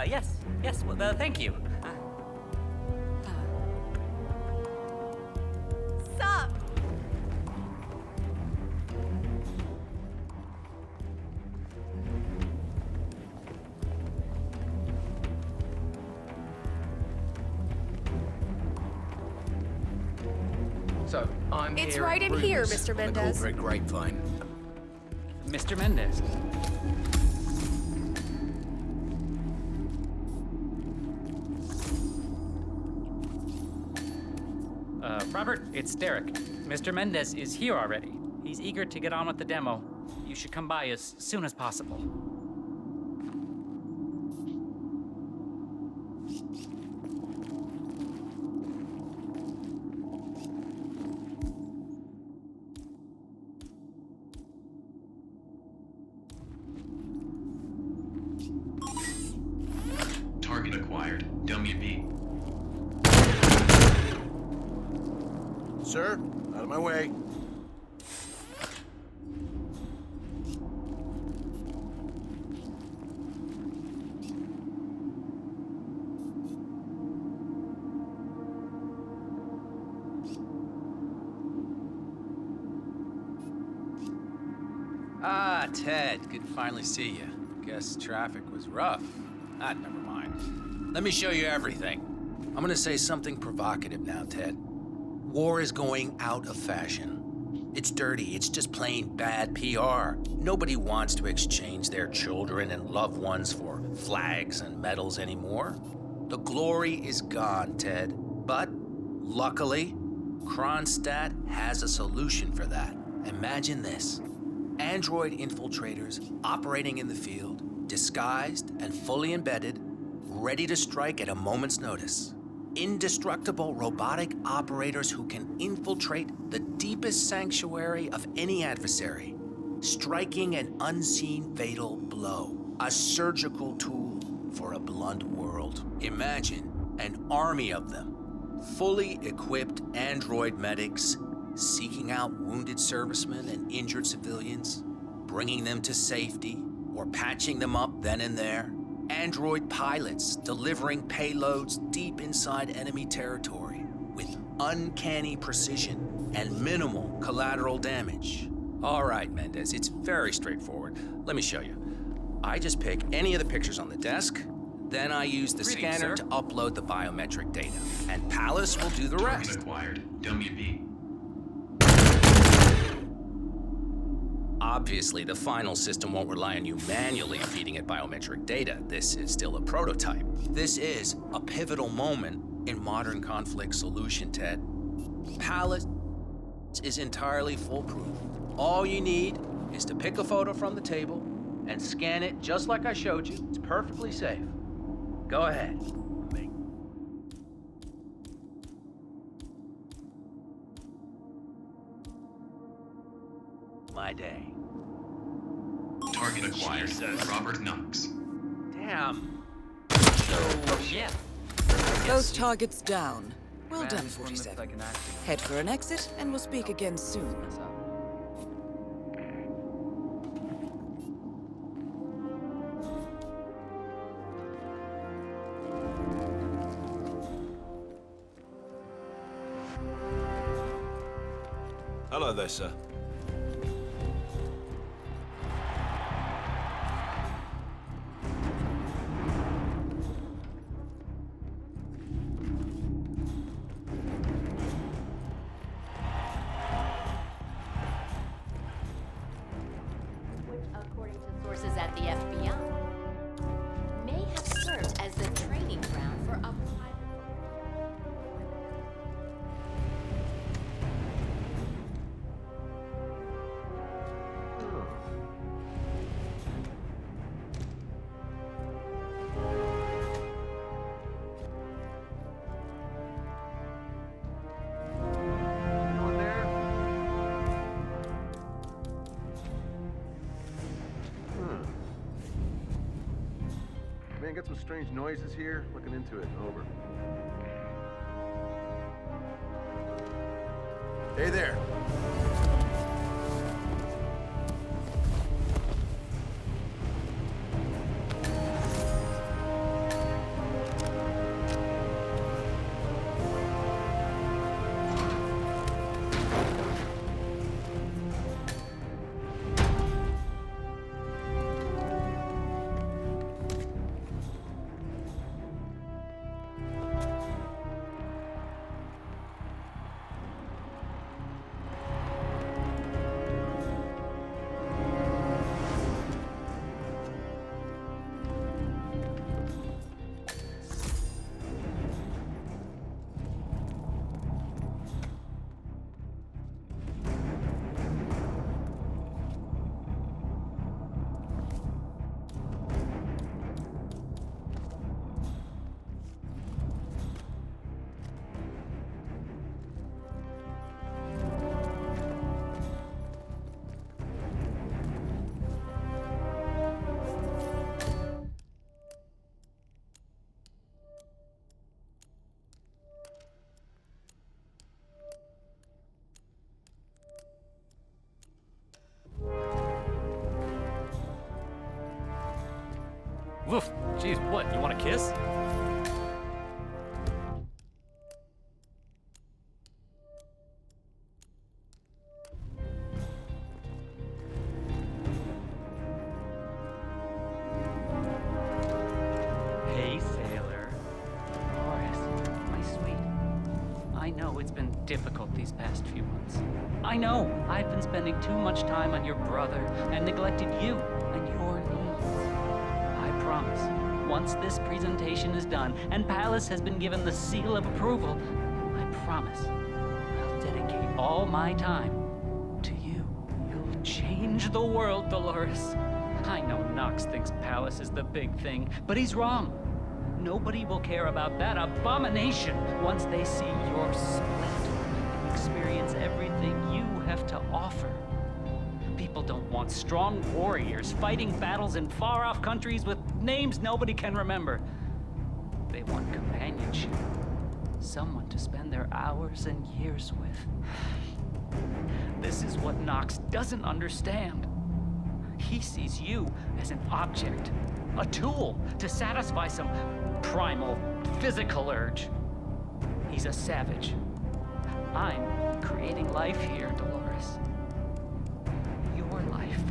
yes, well, thank you. Sup? So, I'm It's here right in rumors here, Mr. on the Mendez. corporate grapevine. Mr. Mendez. Robert, it's Derek. Mr. Mendez is here already. He's eager to get on with the demo. You should come by as soon as possible. Target acquired. WB. Sir, out of my way. Ah, Ted, good to finally see you. Guess traffic was rough. Never mind. Let me show you everything. I'm gonna say something provocative now, Ted. War is going out of fashion. It's dirty, it's just plain bad PR. Nobody wants to exchange their children and loved ones for flags and medals anymore. The glory is gone, Ted. But, luckily, Kronstadt has a solution for that. Imagine this. Android infiltrators operating in the field, disguised and fully embedded, ready to strike at a moment's notice. Indestructible robotic operators who can infiltrate the deepest sanctuary of any adversary, striking an unseen fatal blow, a surgical tool for a blunt world. Imagine an army of them, fully equipped android medics seeking out wounded servicemen and injured civilians, bringing them to safety or patching them up then and there. Android pilots delivering payloads deep inside enemy territory with uncanny precision and minimal collateral damage. All right, Mendez, it's very straightforward. Let me show you. I just pick any of the pictures on the desk, then I use the scanner to upload the biometric data, and Palace will do the rest. Target acquired. WB. Obviously, the final system won't rely on you manually feeding it biometric data. This is still a prototype. This is a pivotal moment in modern conflict solution, Ted. Palace is entirely foolproof. All you need is to pick a photo from the table and scan it just like I showed you. It's perfectly safe. Go ahead. My day. Target acquired. Robert Knox. Damn. So, yeah. Both targets down. Well done, 47. Head for an exit, and we'll speak again soon. Hello there, sir. Which, according to sources at the FBI, may have served as the training ground for a private. Man, got some strange noises here. Looking into it. Over. Hey there. Woof. Jeez, what? You want a kiss? Hey, sailor. Horace, my sweet. I know it's been difficult these past few months. I know I've been spending too much time on your brother and neglected you and your needs. I promise, once this presentation is done and Palace has been given the seal of approval, I promise I'll dedicate all my time to you. You'll change the world, Dolores. I know Knox thinks Palace is the big thing, but he's wrong. Nobody will care about that abomination once they see your split and experience everything you have to offer. People don't want strong warriors fighting battles in far-off countries with names nobody can remember. They want companionship. Someone to spend their hours and years with. This is what Knox doesn't understand. He sees you as an object, a tool to satisfy some primal physical urge. He's a savage. I'm creating life here, Dolores. Your life.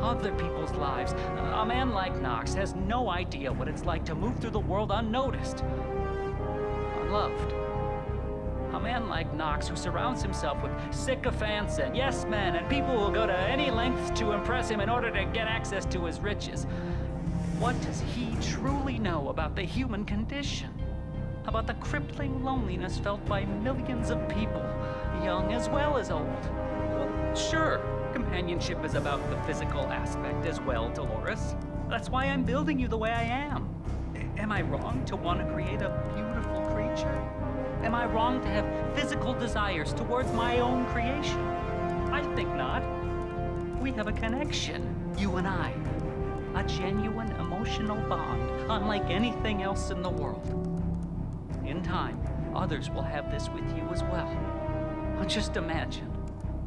Other people's lives. A man like Knox has no idea what it's like to move through the world unnoticed, unloved. A man like Knox who surrounds himself with sycophants and yes men and people who will go to any lengths to impress him in order to get access to his riches. What does he truly know about the human condition? About the crippling loneliness felt by millions of people, young as well as old? Well, sure, companionship is about the physical aspect as well, Dolores. That's why I'm building you the way I am. Am I wrong to want to create a beautiful creature? Am I wrong to have physical desires towards my own creation? I think not. We have a connection, you and I. A genuine emotional bond, unlike anything else in the world. In time, others will have this with you as well. Well, just imagine,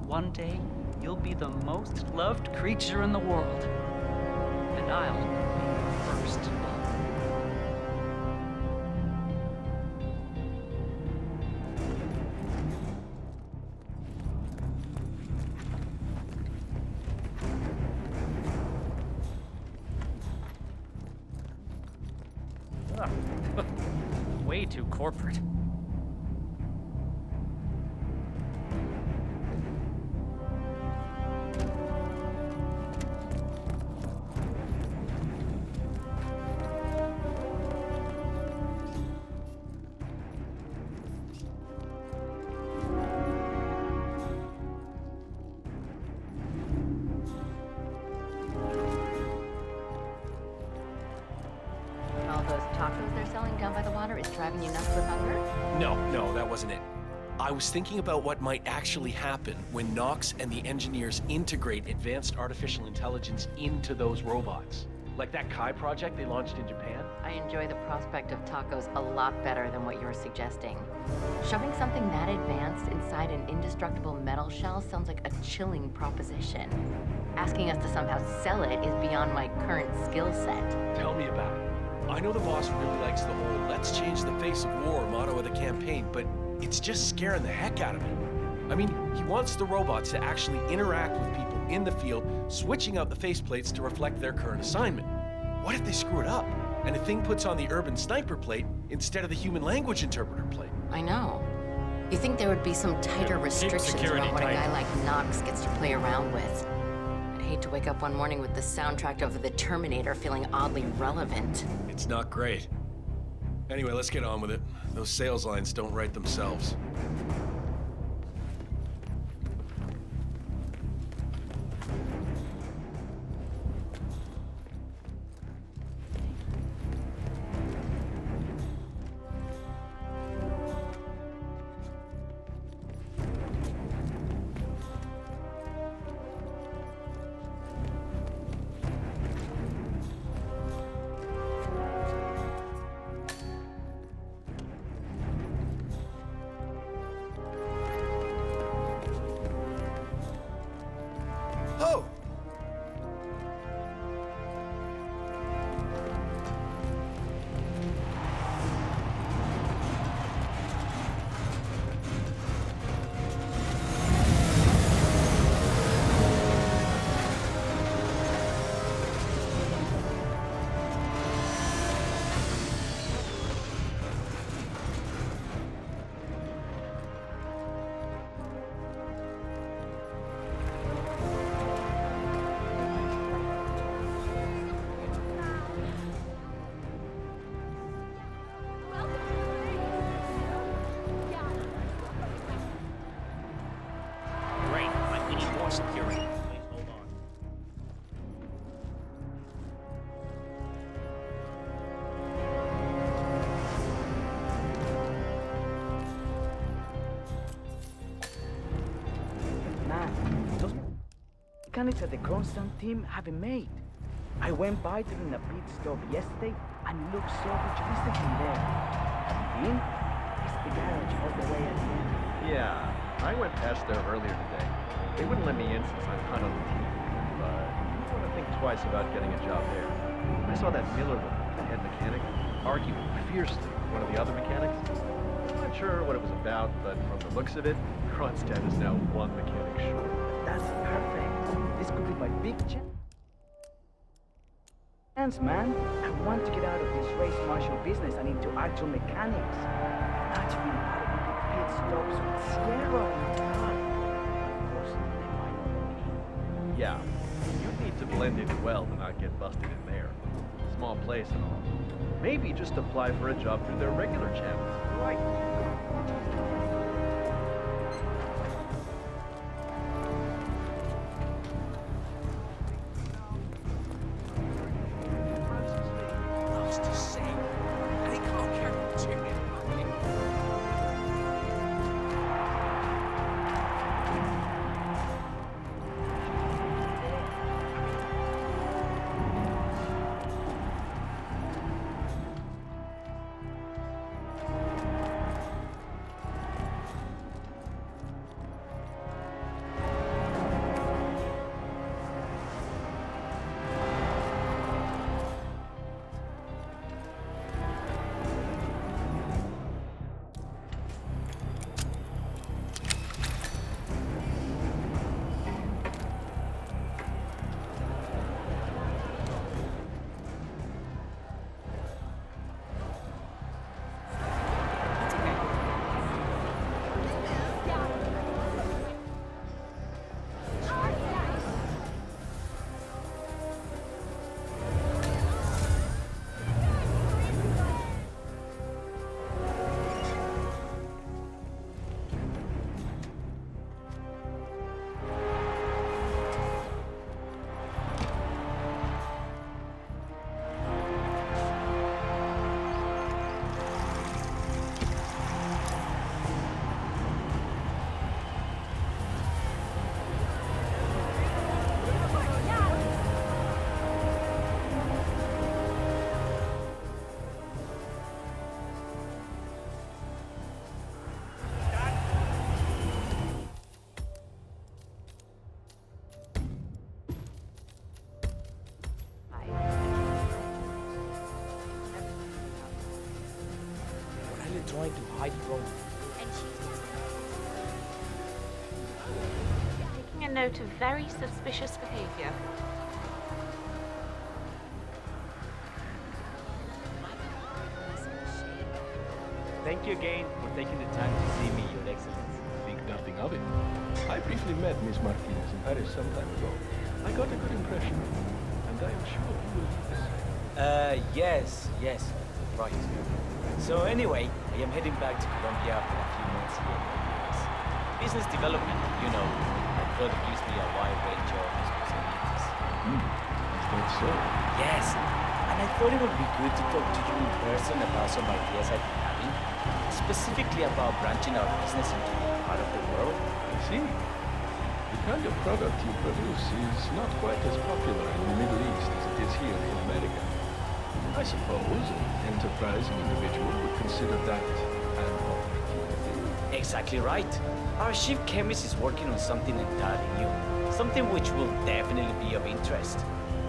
one day you'll be the most loved creature in the world, and I'll be your first love. Way too corporate. All those tacos they're selling down by the water is driving you nuts with hunger? No, that wasn't it. I was thinking about what might actually happen when Nox and the engineers integrate advanced artificial intelligence into those robots. Like that Kai project they launched in Japan. I enjoy the prospect of tacos a lot better than what you're suggesting. Shoving something that advanced inside an indestructible metal shell sounds like a chilling proposition. Asking us to somehow sell it is beyond my current skill set. Tell me about it. I know the boss really likes the whole "let's change the face of war" motto of the campaign, but it's just scaring the heck out of me. I mean, he wants the robots to actually interact with people in the field, switching out the faceplates to reflect their current assignment. What if they screw it up, and the thing puts on the urban sniper plate instead of the human language interpreter plate? I know. You think there would be some tighter restrictions about what a guy like Nox gets to play around with? I'd hate to wake up one morning with the soundtrack of The Terminator feeling oddly relevant. It's not great. Anyway, let's get on with it. Those sales lines don't write themselves. Oh! Great, but we need more security. Please hold on. Man, those mechanics at the Kronstadt team have it made. I went by during a pit stop yesterday and it looks so futuristic in there. Have you been? It's the garage all the way at the end. Yeah, I went past there earlier today. They wouldn't let me in since I'm not on the team, but you want to think twice about getting a job there. I saw that Miller woman, the head mechanic, arguing fiercely with one of the other mechanics. I'm not sure what it was about, but from the looks of it, Kronstadt is now one mechanic short. That's perfect. This could be my big chance, man. I want to get out of this race marshal business and into actual mechanics. Not to be part of the pit stops with Sierra on the car. Of course, they might already be. Yeah, you need to blend in well to not get busted in there. Small place and all. Maybe just apply for a job through their regular channels. Right. trying to hide from. Taking a note of very suspicious behavior. Thank you again for taking the time to see me, Your Excellency. Think nothing of it. I briefly met Miss Martinez in Paris some time ago. I got a good impression, and I am sure you will do the same. Yes, right. So anyway, I am heading back to Colombia for a few months here in the US. Business development, you know, my brother gives me a wide range of responsibilities. Is that so? Yes, and I thought it would be good to talk to you in person about some ideas I've been having, specifically about branching our business into a part of the world. I see. The kind of product you produce is not quite as popular in the Middle East as it is here in America. I suppose an enterprising individual would consider that an opportunity. Exactly right. Our chief chemist is working on something entirely new, something which will definitely be of interest.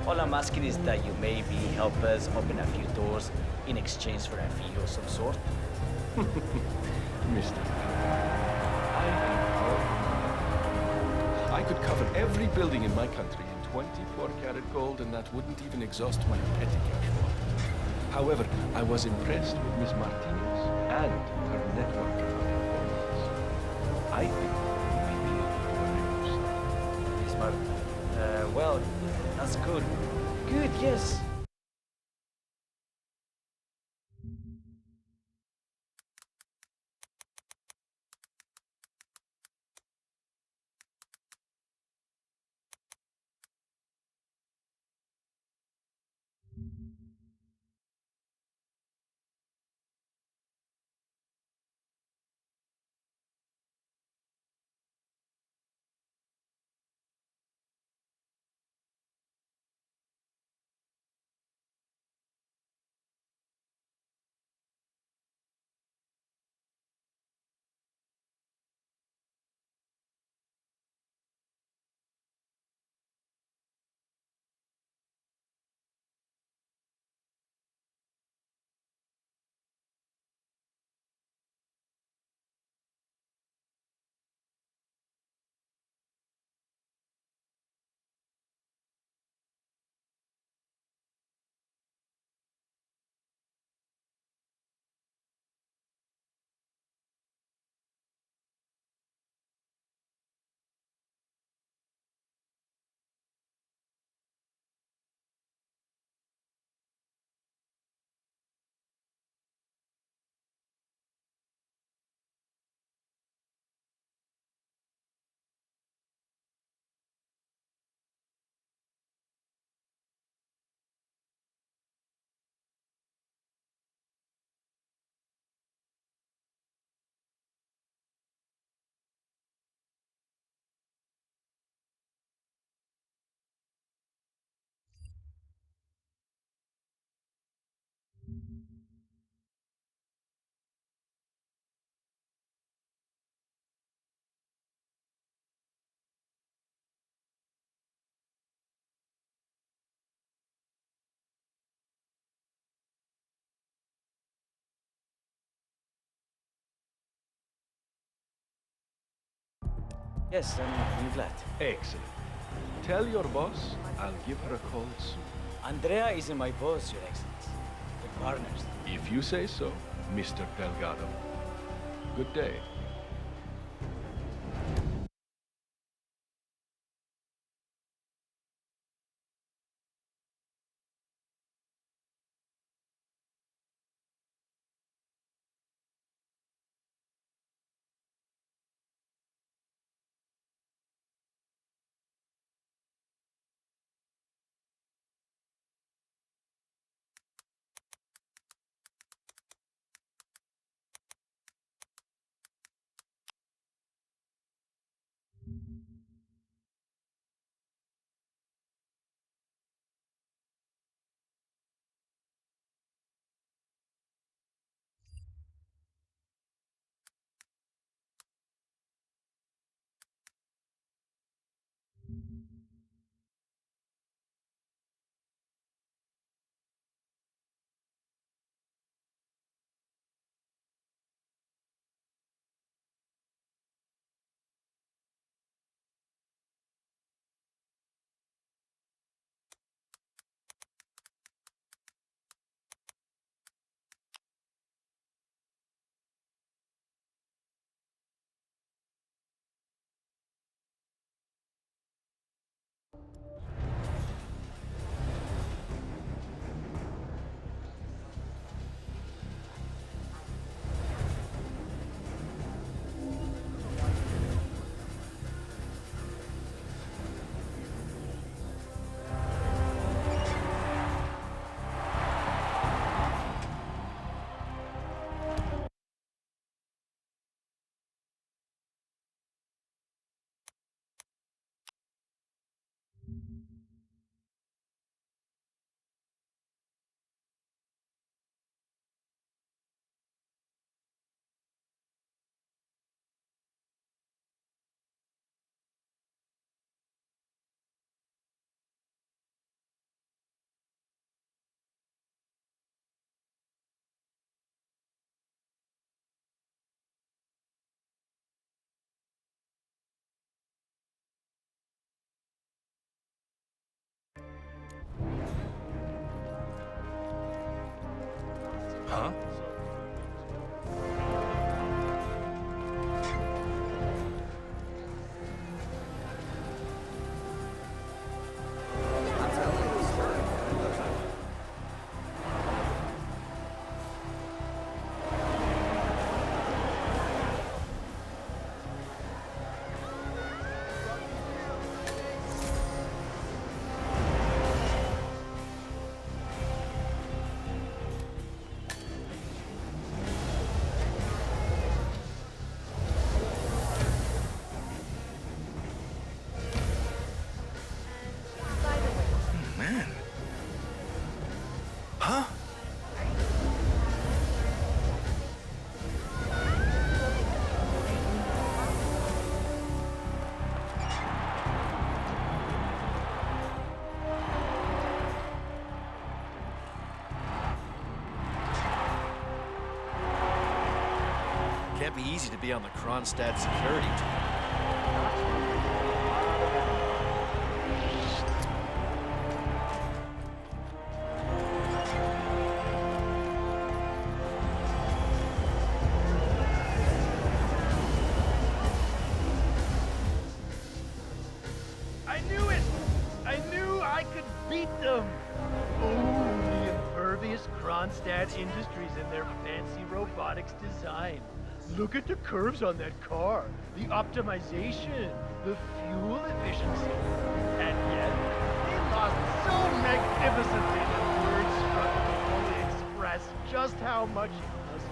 All I'm asking is that you maybe help us open a few doors in exchange for a fee of some sort. Mr. I could cover every building in my country in 24-karat gold, and that wouldn't even exhaust my petty cash vault. However, I was impressed with Miss Martinez and her network of informants. I think we may be able to arrange. Miss well, that's good. Good, yes. Yes, I'm glad. Excellent. Tell your boss I'll give her a call soon. Andrea isn't my boss, Your Excellency. We're partners. If you say so, Mr. Delgado. Good day. Huh? Man. Huh? Can't be easy to be on the Kronstadt security team. I knew it! I knew I could beat them! Oh, the impervious Kronstadt Industries and their fancy robotics design. Look at the curves on that car, the optimization, the fuel efficiency. And yet, they lost so magnificently that words struggle to fully express just how much it must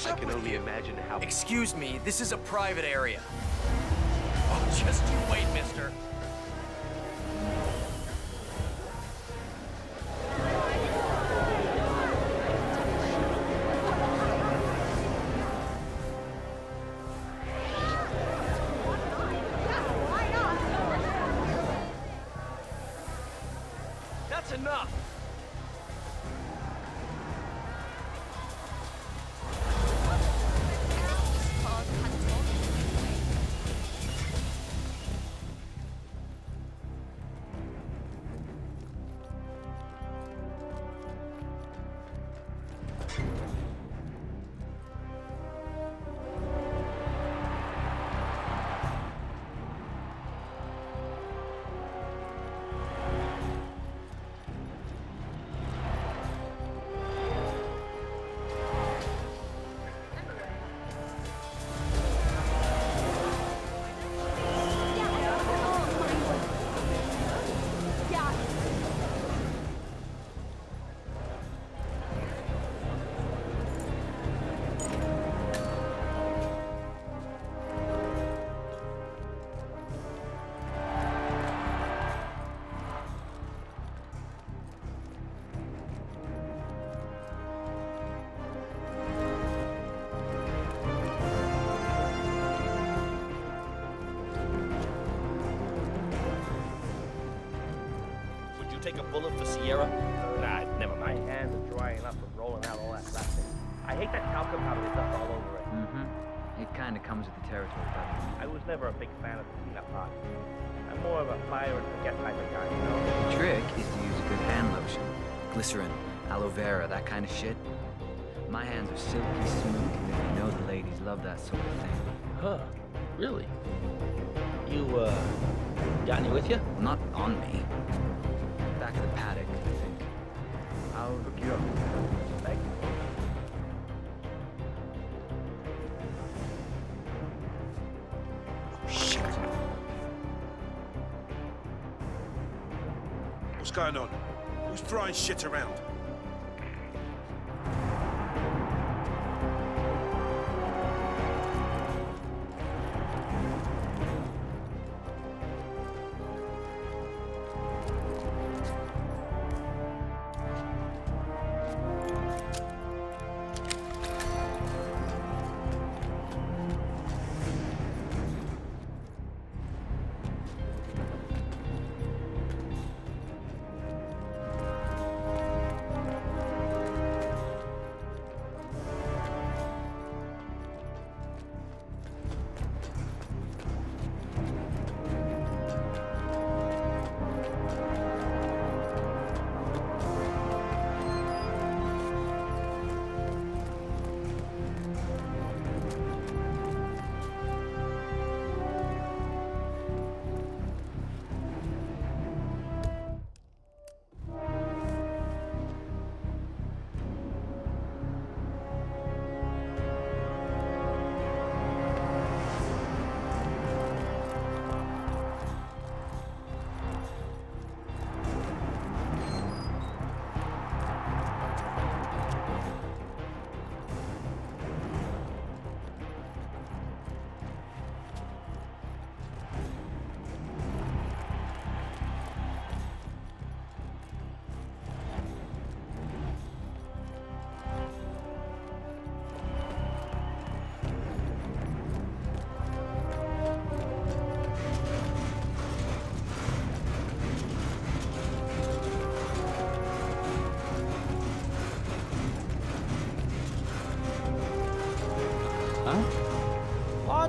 be. I can only imagine how... Excuse me, this is a private area. Oh, just you wait, mister. That's enough. Take a bullet for Sierra? Nah, never mind. My hands are drying up from rolling out all that plastic. I hate that talcum powder with dust all over it. Mm-hmm. It kind of comes with the territory, but I was never a big fan of the peanut pot. I'm more of a fire and forget type of guy, you know? the trick is to use a good hand lotion. Glycerin, aloe vera, that kind of shit. My hands are silky smooth, and if you know the ladies love that sort of thing. Huh. Really? You, got any with you? Well, not on me. Back of the paddock, I think. I'll hook you up. Thank you. Oh, shit. What's going on? Who's throwing shit around?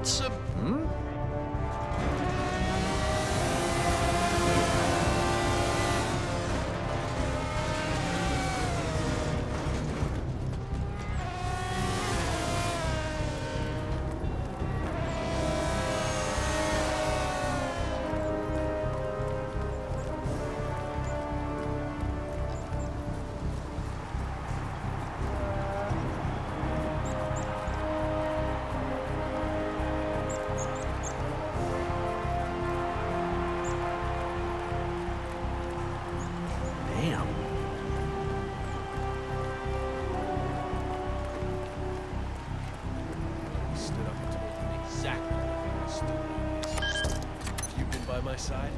What's a... Damn. Stood up and told him exactly what he was doing. Have you been by my side?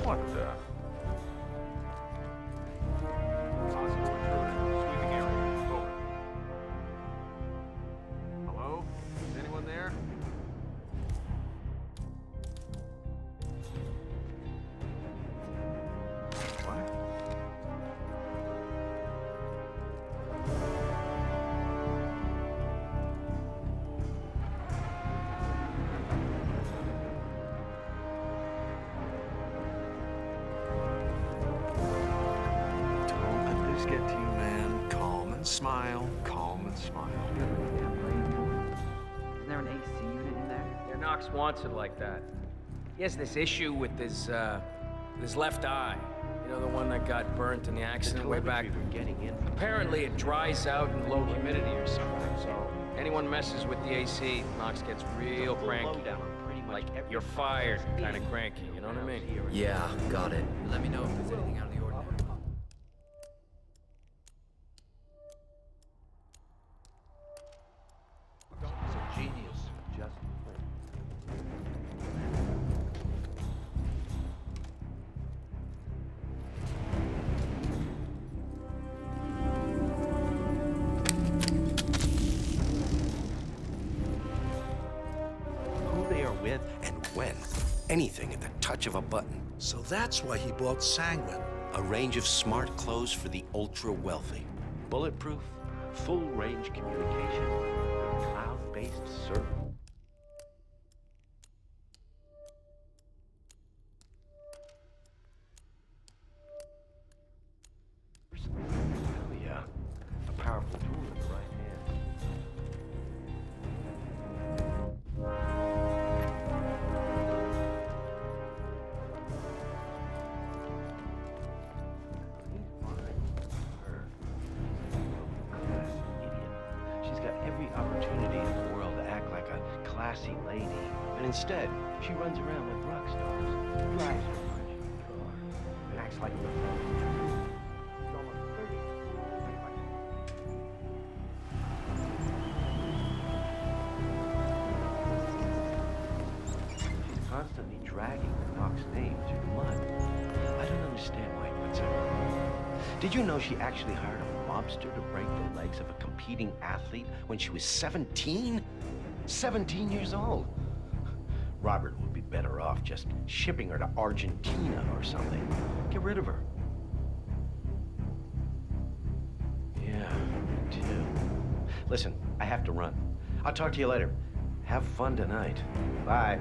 What the? Possible intruder. Sweeping area. Over. Hello? Is anyone there? What? Don't let this get to you, man. Calm and smile. Calm and smile. Isn't there an AC unit in there? Yeah, Knox wants it like that. He has this issue with his left eye. You know, the one that got burnt in the accident way back. Getting in. Apparently it dries out in low humidity or something, so anyone messes with the AC, Knox gets real cranky. Like, you're fired kind of cranky, you know what I mean? Yeah, got it. Let me know if there's anything out of the ordinary. He's a genius. Just Who they are with and when. Anything at the touch of a button. So that's why he bought Sanguine. A range of smart clothes for the ultra-wealthy. Bulletproof, full-range communication, cloud-based service. Hell yeah. A powerful tool in the right hand. She's got every opportunity in the world to act like a classy lady. And instead, she runs around like rock stars. Drives her punch car. And acts like a She's almost 30. She's constantly dragging the Knox name through the mud. I don't understand why he puts her. Did you know she actually hired a mobster to break the legs of a competing athlete when she was 17? 17 years old. Robert would be better off just shipping her to Argentina or something. Get rid of her. Yeah, me too. Listen, I have to run. I'll talk to you later. Have fun tonight. Bye.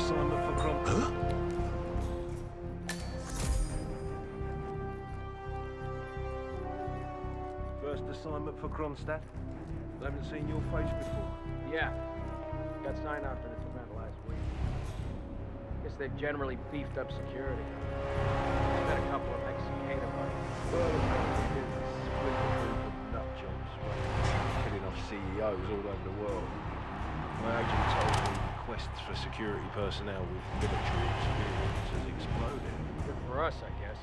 assignment for Huh? First assignment for Kronstadt? Haven't seen your face before. Yeah. Got signed on for this event last week. Guess they've generally beefed up security. Met a couple of ex-Cicada buddies. Well, the company business split a group of nut jobs, killing off CEOs all over the world. My agent told me requests for security personnel with military experience has exploded. Good for us, I guess.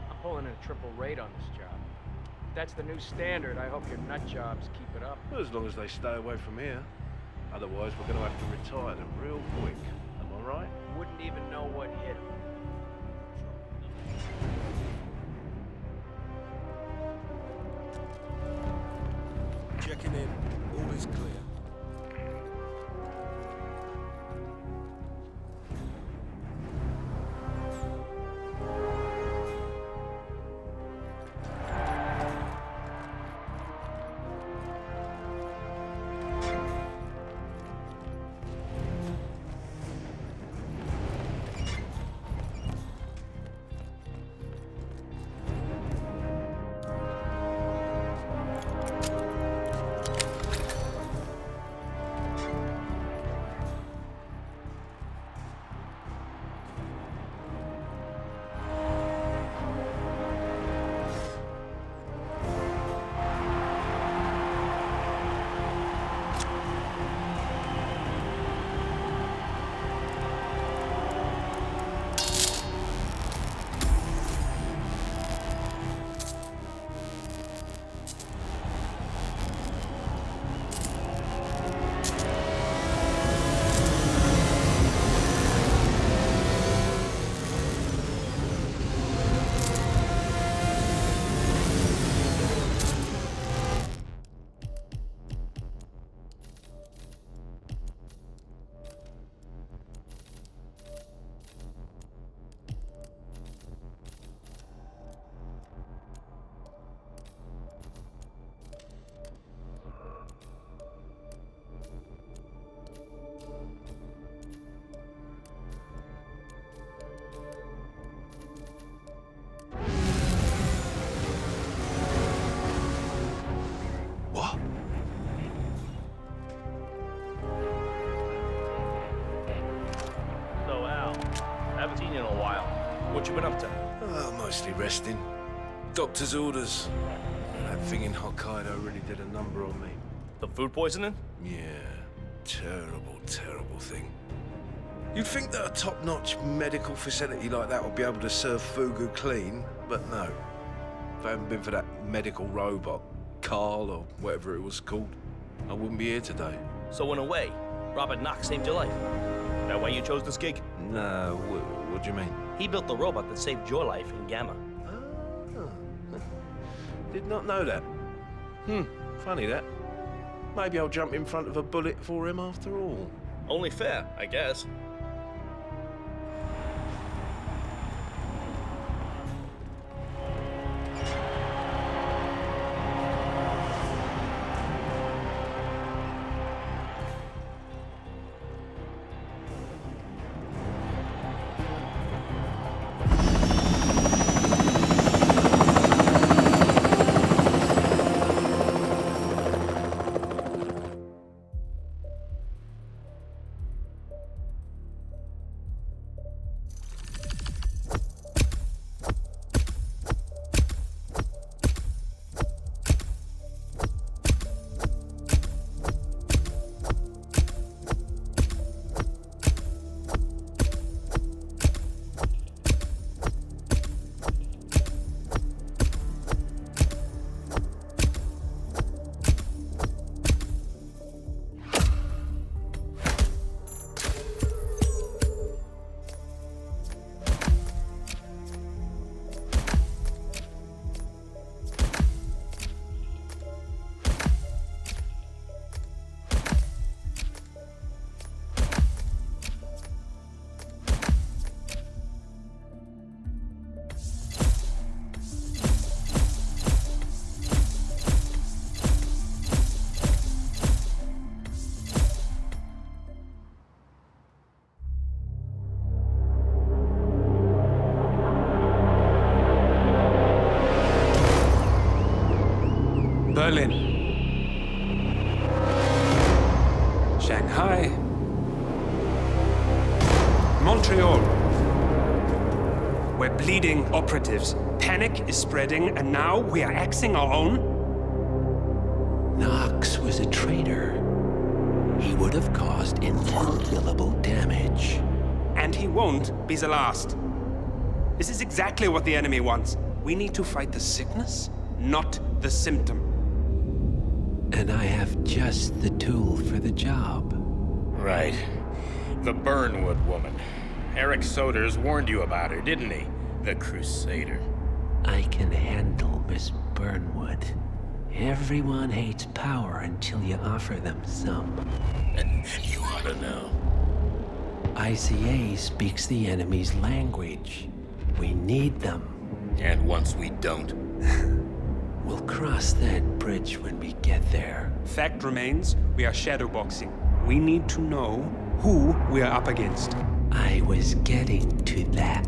I'm pulling in a triple raid on this job. If that's the new standard, I hope your nut jobs keep it up. As long as they stay away from here. Otherwise, we're going to have to retire them real quick. Am I right? Wouldn't even know what hit them. Checking in. All is clear. What you been up to? Oh, mostly resting. Doctor's orders. That thing in Hokkaido really did a number on me. The food poisoning? Yeah. Terrible, terrible thing. You'd think that a top-notch medical facility like that would be able to serve fugu clean, but no. If it hadn't been for that medical robot, Carl, or whatever it was called, I wouldn't be here today. So in a way, Robert Knox saved your life. That why you chose this gig? No, what do you mean? He built the robot that saved your life in Gamma. Ah, did not know that. Funny that. Maybe I'll jump in front of a bullet for him after all. Only fair, I guess. Berlin. Shanghai. Montreal. We're bleeding operatives. Panic is spreading, and now we are axing our own? Knox was a traitor. He would have caused incalculable damage. And he won't be the last. This is exactly what the enemy wants. We need to fight the sickness, not the symptom. And I have just the tool for the job. Right. The Burnwood woman. Eric Soders warned you about her, didn't he? The Crusader. I can handle Miss Burnwood. Everyone hates power until you offer them some. You ought to know. ICA speaks the enemy's language. We need them. And once we don't? We'll cross that bridge when we get there. Fact remains, we are shadowboxing. We need to know who we are up against. I was getting to that.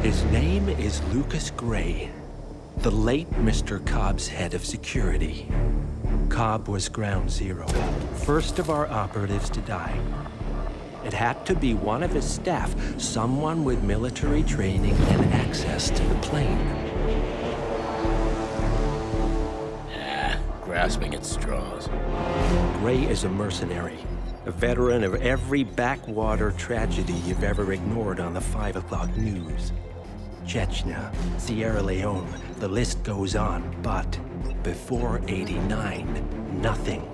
His name is Lucas Gray, the late Mr. Cobb's head of security. Cobb was ground zero, first of our operatives to die. It had to be one of his staff, someone with military training and access to the plane. Grasping at straws. Gray is a mercenary, a veteran of every backwater tragedy you've ever ignored on the 5 o'clock news. Chechnya, Sierra Leone, the list goes on, but before '89, nothing.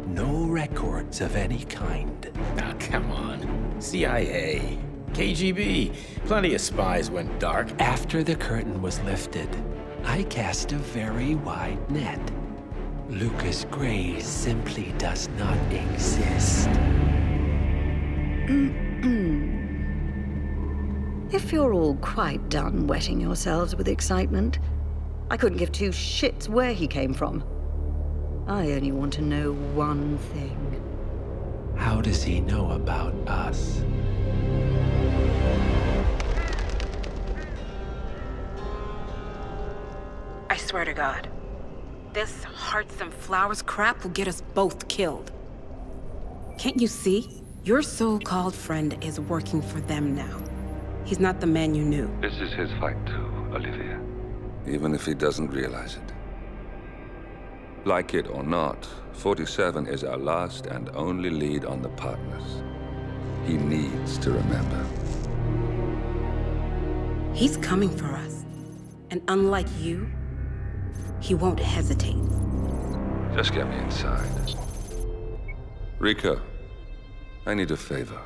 No records of any kind. Ah, come on. CIA, KGB, plenty of spies went dark. After the curtain was lifted, I cast a very wide net. Lucas Gray simply does not exist. If you're all quite done wetting yourselves with excitement, I couldn't give two shits where he came from. I only want to know one thing. How does he know about us? I swear to God, this hearts and flowers crap will get us both killed. Can't you see? Your so-called friend is working for them now. He's not the man you knew. This is his fight too, Olivia. Even if he doesn't realize it. Like it or not, 47 is our last and only lead on the partners. He needs to remember. He's coming for us. And unlike you, he won't hesitate. Just get me inside. Rico, I need a favor.